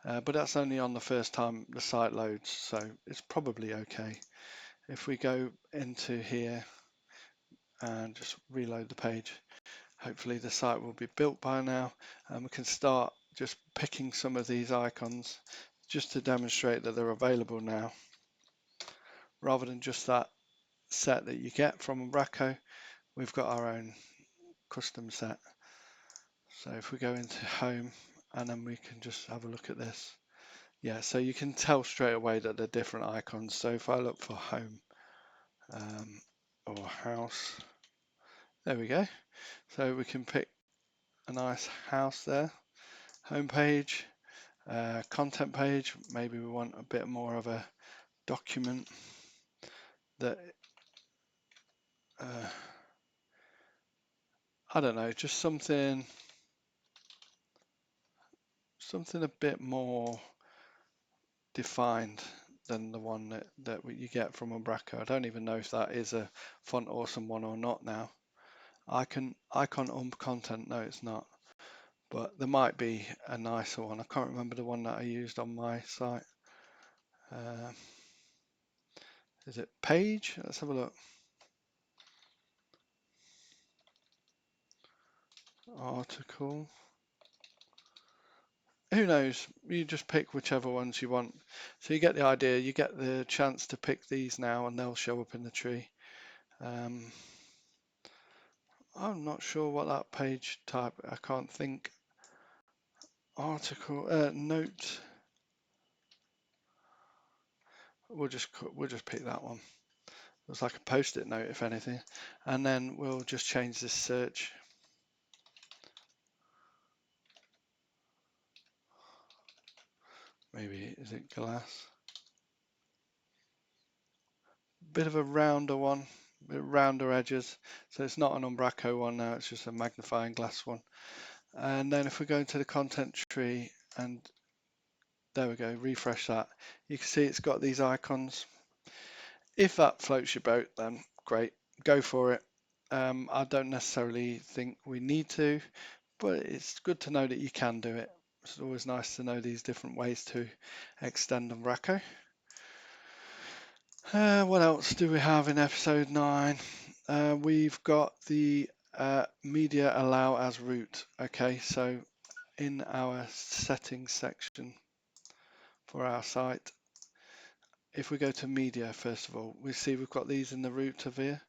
but that's only on the first time the site loads, so it's probably okay. If we go into here and just reload the page, hopefully the site will be built by now, and we can start just picking some of these icons just to demonstrate that they're available now, rather than just that set that you get from Umbraco. We've got our own custom set. So if we go into home and then we can just have a look at this. Yeah, so you can tell straight away that they're different icons. So if I look for home or house, there we go. So we can pick a nice house there. Home page, content page, maybe we want a bit more of a document that, I don't know, just something something a bit more defined than the one that you get from Umbraco. I don't even know if that is a font awesome one or not now. Icon content, no, it's not. But there might be a nicer one. I can't remember the one that I used on my site. Is it Page? Let's have a look. Article. Who knows? You just pick whichever ones you want. So you get the idea. You get the chance to pick these now, and they'll show up in the tree. I'm not sure what that page type. I can't think. Article, note. We'll just pick that one. It's like a post-it note, if anything, and then we'll just change this search. Maybe is it glass? Bit of a rounder one, bit rounder edges. So it's not an Umbraco one now. It's just a magnifying glass one. And then if we go into the content tree, and there we go, refresh that. You can see it's got these icons. If that floats your boat, then great, go for it. I don't necessarily think we need to, but it's good to know that you can do it. It's always nice to know these different ways to extend Umbraco. What else do we have in episode 9? We've got the media allow as root. Okay, so in our settings section for our site, if we go to media, first of all, we see we've got these in the root of here.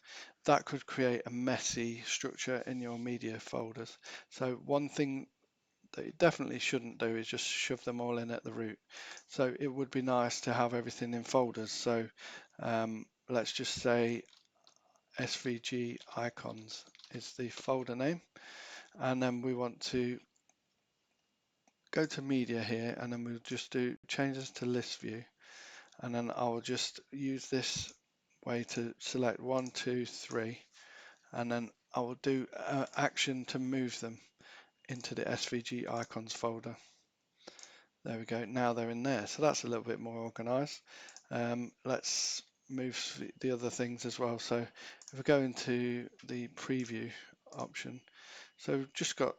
That could create a messy structure in your media folders. So one thing that you definitely shouldn't do is just shove them all in at the root. So it would be nice to have everything in folders. So let's just say SVG icons is the folder name. And then we want to go to media here, and then we'll just do changes to list view. And then I'll just use this way to select 1, 2, 3, and then I will do action to move them into the SVG icons folder. There we go. Now they're in there. So that's a little bit more organized. Let's move the other things as well. So if we go into the preview option, so we've just got,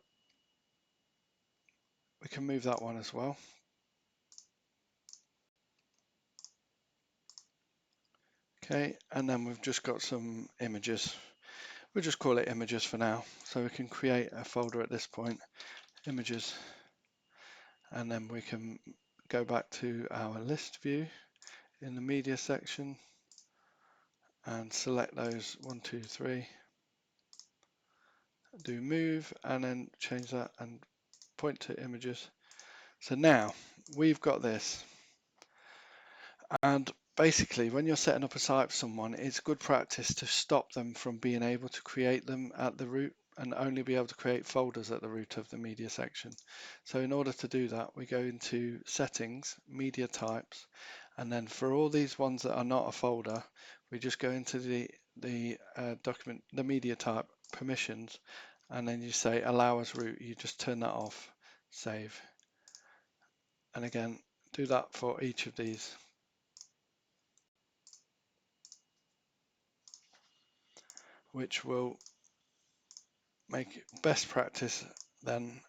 we can move that one as well. Okay, and then we've just got some images. We'll just call it images for now. So we can create a folder at this point, images, and then we can go back to our list view in the media section and select those 1, 2, 3, do move, and then change that and point to images. So now we've got this. And basically, when you're setting up a site for someone, it's good practice to stop them from being able to create them at the root and only be able to create folders at the root of the media section. So in order to do that, we go into settings, media types, and then for all these ones that are not a folder, we just go into the document, the media type permissions, and then you say allow as root. You just turn that off, save, and again do that for each of these. Which will make best practice then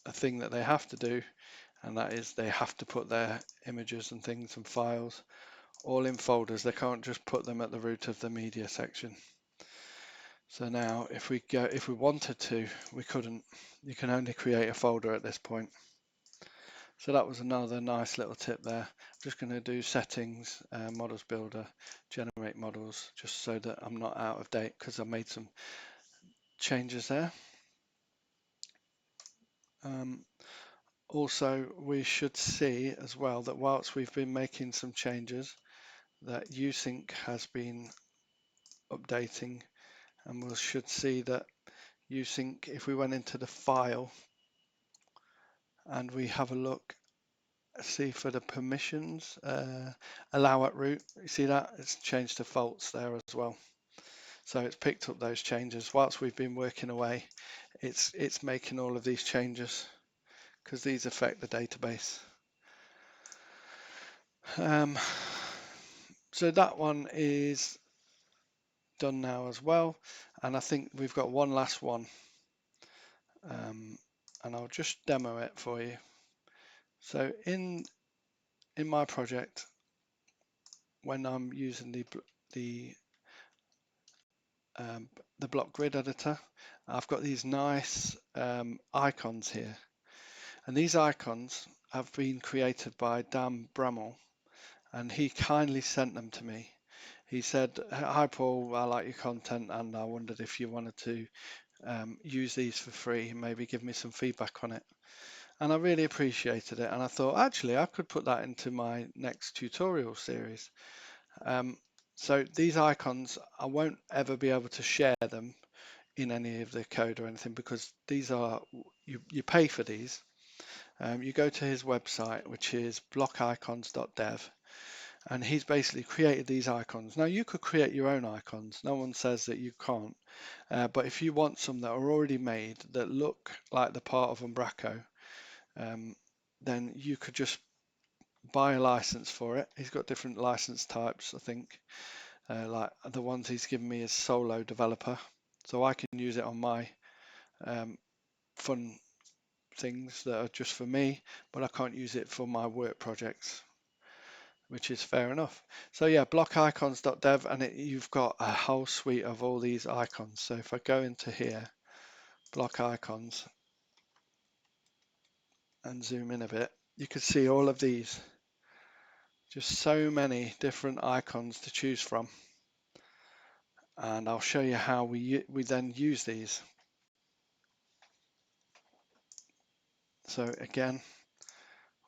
a thing that they have to do, and that is they have to put their images and things and files all in folders. They can't just put them at the root of the media section. So now if we wanted to, we couldn't. You can only create a folder at this point. So that was another nice little tip there. I'm just going to do settings, models builder, generate models, just so that I'm not out of date because I made some changes there. Also, we should see as well that whilst we've been making some changes, that uSync has been updating, and we should see that uSync, if we went into the file and we have a look, see for the permissions, allow at root, you see that it's changed to false there as well. So it's picked up those changes whilst we've been working away. It's making all of these changes because these affect the database. So that one is done now as well, and I think we've got one last one, and I'll just demo it for you. So in my project, when I'm using the block grid editor, I've got these nice icons here, and these icons have been created by Dan Bramall, and he kindly sent them to me. He said, "Hi Paul, I like your content, and I wondered if you wanted to use these for free and maybe give me some feedback on it." And I really appreciated it, and I thought actually I could put that into my next tutorial series. So these icons, I won't ever be able to share them in any of the code or anything, because these are, you pay for these. You go to his website, which is blockicons.dev, and he's basically created these icons. Now you could create your own icons, no one says that you can't, but if you want some that are already made that look like the part of Umbraco, then you could just buy a license for it. He's got different license types, I think. Like the ones he's given me is solo developer, so I can use it on my fun things that are just for me, but I can't use it for my work projects, which is fair enough. So yeah, blockicons.dev, and you've got a whole suite of all these icons. So if I go into here, block icons, and zoom in a bit, you can see all of these. Just so many different icons to choose from, and I'll show you how we then use these. So again,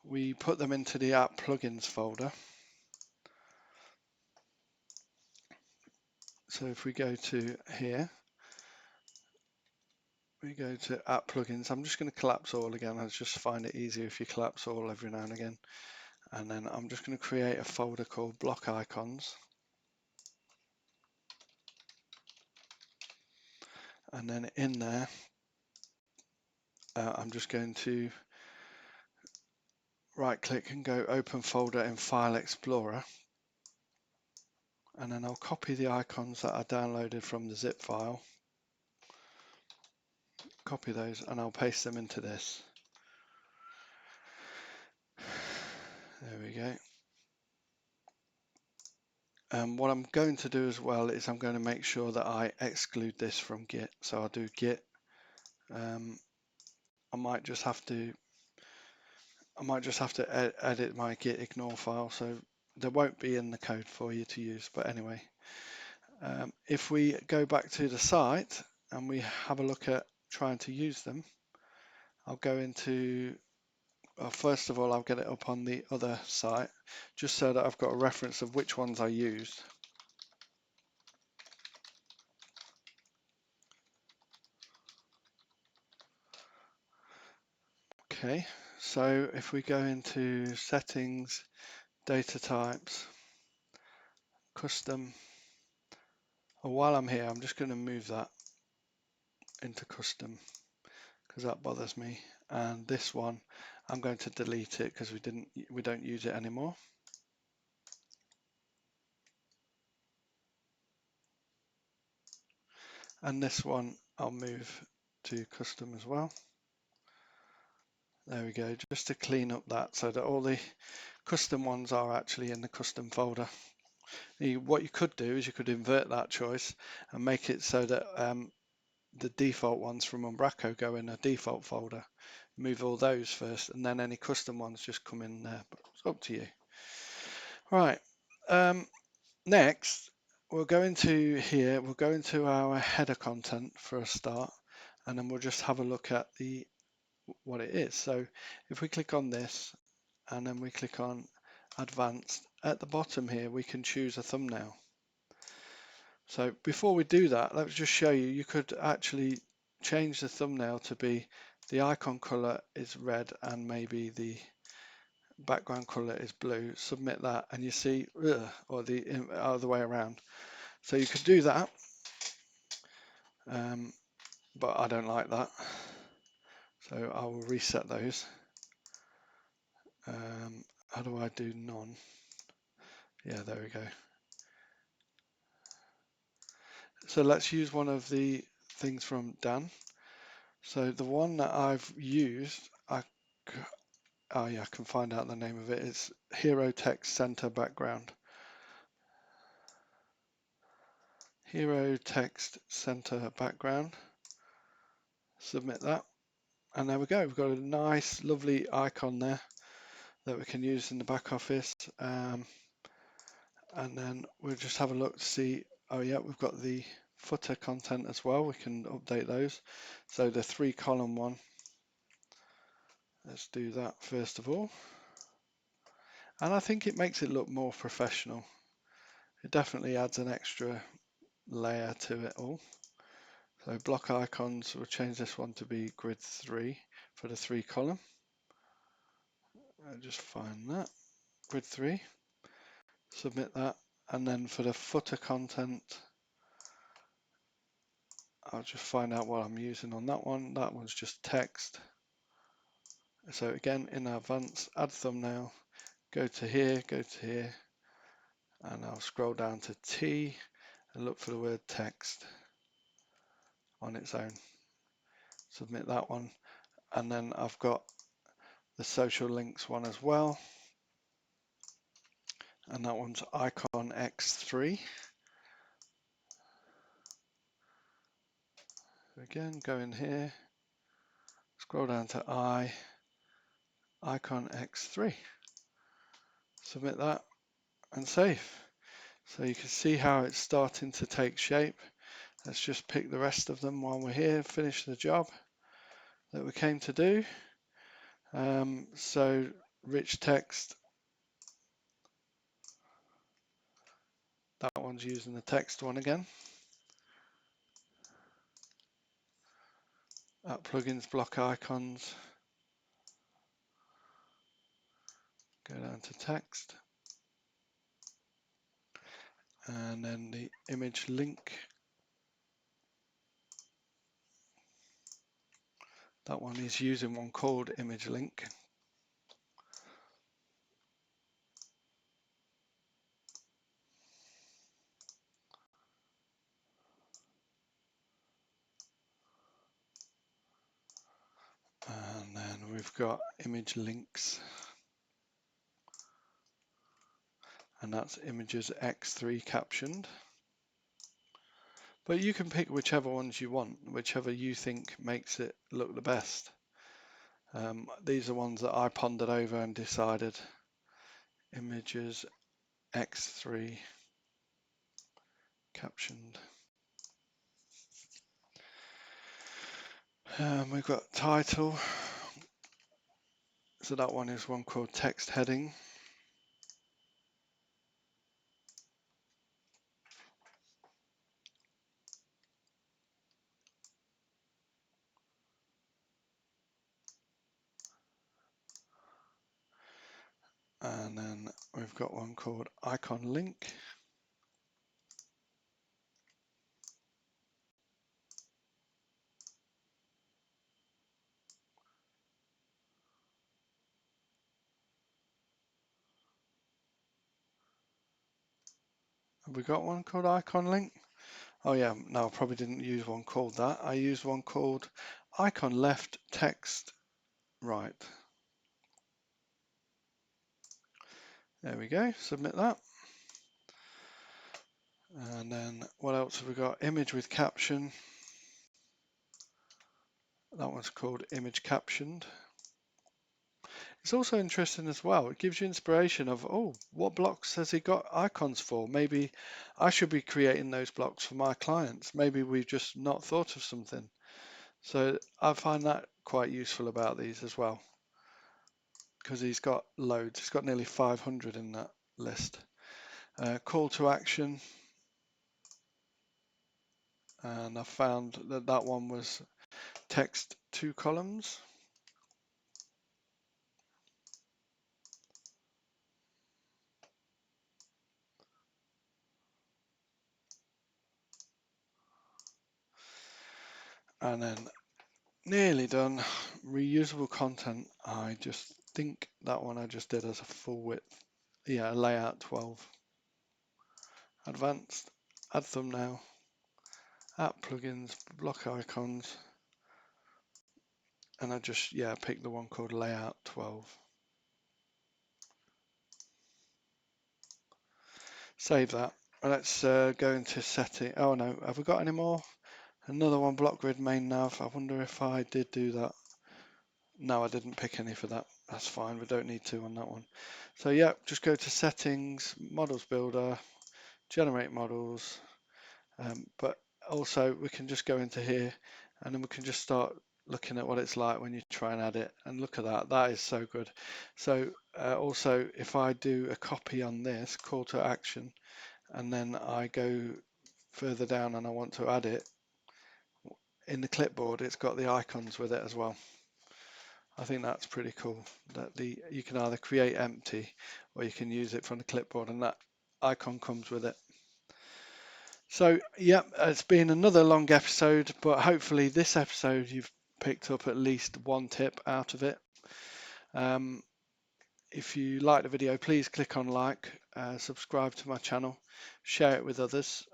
we put them into the app plugins folder. So if we go to here, we go to app plugins. I'm just going to collapse all again. I just find it easier if you collapse all every now and again. And then I'm just going to create a folder called block icons. And then in there, I'm just going to right click and go open folder in File Explorer. And then I'll copy the icons that I downloaded from the zip file. Copy those and I'll paste them into this. There we go. What I'm going to do as well is I'm going to make sure that I exclude this from Git. So I'll do Git. I might just have to edit my git ignore file, so there won't be in the code for you to use. But anyway, if we go back to the site and we have a look at trying to use them, I'll go into, well, first of all, I'll get it up on the other site just so that I've got a reference of which ones I used. Okay, so if we go into settings, data types, custom, well, while I'm here, I'm just going to move that into custom because that bothers me. And this one, I'm going to delete it because we don't use it anymore. And this one, I'll move to custom as well. There we go, just to clean up that so that all the custom ones are actually in the custom folder. What you could do is you could invert that choice and make it so that the default ones from Umbraco go in a default folder. Move all those first, and then any custom ones just come in there. But it's up to you. Right. Next, we'll go into here. We'll go into our header content for a start, and then we'll just have a look at what it is. So if we click on this, and then we click on Advanced, at the bottom here we can choose a thumbnail. So before we do that, let's just show you, you could actually change the thumbnail to be the icon color is red and maybe the background color is blue. Submit that and you see, or the other way around. So you could do that, but I don't like that. So I will reset those. How do I do none? Yeah, there we go. So let's use one of the things from Dan. So the one that I've used, oh yeah, I can find out the name of it. It's Hero Text Center Background. Hero Text Center Background. Submit that. And there we go. We've got a nice, lovely icon there that we can use in the back office. And then we'll just have a look to see, oh yeah, we've got the footer content as well. We can update those. So the 3-column one, let's do that first of all. And I think it makes it look more professional. It definitely adds an extra layer to it all. So block icons, we'll change this one to be grid 3 for the 3-column. I'll just find that, grid 3, submit that. And then for the footer content, I'll just find out what I'm using on that one. That one's just text. So again, in advanced, add thumbnail, go to here, and I'll scroll down to T and look for the word text on its own. Submit that one. And then I've got the social links one as well. And that one's icon X3. Again, go in here, scroll down to icon X3. Submit that and save. So you can see how it's starting to take shape. Let's just pick the rest of them while we're here, finish the job that we came to do. So rich text, that one's using the text one again. App plugins, block icons, go down to text. And then the image link, that one is using one called image link. And then we've got image links, and that's images X3 captioned. But you can pick whichever ones you want, whichever you think makes it look the best. These are ones that I pondered over and decided images X3 captioned. We've got title, so that one is one called text heading. And then we've got one called icon link. Have we got one called icon link? Oh yeah, no, I probably didn't use one called that. I used one called icon left, text right. There we go, submit that. And then what else have we got? Image with caption. That one's called image captioned. It's also interesting as well. It gives you inspiration of, oh, what blocks has he got icons for? Maybe I should be creating those blocks for my clients. Maybe we've just not thought of something. So I find that quite useful about these as well, because he's got loads. He's got nearly 500 in that list. Call to action. And I found that that one was text 2 columns. And then nearly done. Reusable content. I just think that one I just did as a full width. Yeah, layout 12. Advanced, add thumbnail, app plugins, block icons, and I just, yeah, picked the one called layout 12. Save that. Let's go into setting. Oh no, have we got any more? Another one, block grid main nav. I wonder if I did do that. No, I didn't pick any for that. That's fine. We don't need to on that one. So yeah, just go to settings, models builder, generate models. But also we can just go into here and then we can just start looking at what it's like when you try and add it. And look at that. That is so good. So also if I do a copy on this call to action and then I go further down and I want to add it, in the clipboard it's got the icons with it as well. I think that's pretty cool that you can either create empty or you can use it from the clipboard and that icon comes with it. So yeah, it's been another long episode, but hopefully this episode you've picked up at least one tip out of it. If you like the video, please click on like, subscribe to my channel, share it with others.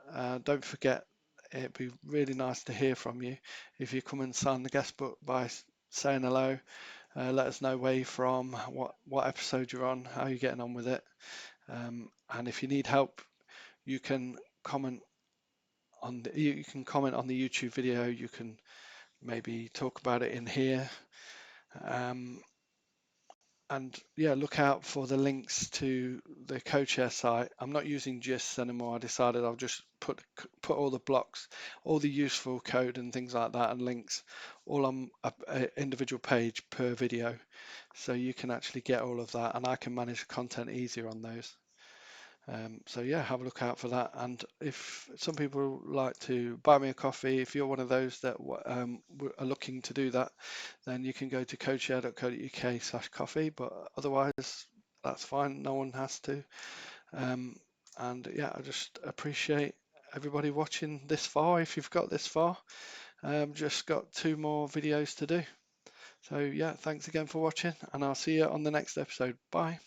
Don't forget, it'd be really nice to hear from you. If you come and sign the guest book by saying hello, let us know where you're from, what episode you're on, how you're getting on with it. And if you need help, you can comment on the YouTube video. You can maybe talk about it in here. And yeah, look out for the links to the CodeShare site. I'm not using GIST anymore. I decided I'll just put all the blocks, all the useful code and things like that and links all on an individual page per video. So you can actually get all of that and I can manage the content easier on those. So yeah, have a look out for that. And if some people like to buy me a coffee, if you're one of those that are looking to do that, then you can go to codeshare.co.uk/coffee. But otherwise, that's fine. No one has to. And yeah, I just appreciate everybody watching this far. If you've got this far, just got 2 more videos to do. So yeah, thanks again for watching, and I'll see you on the next episode. Bye.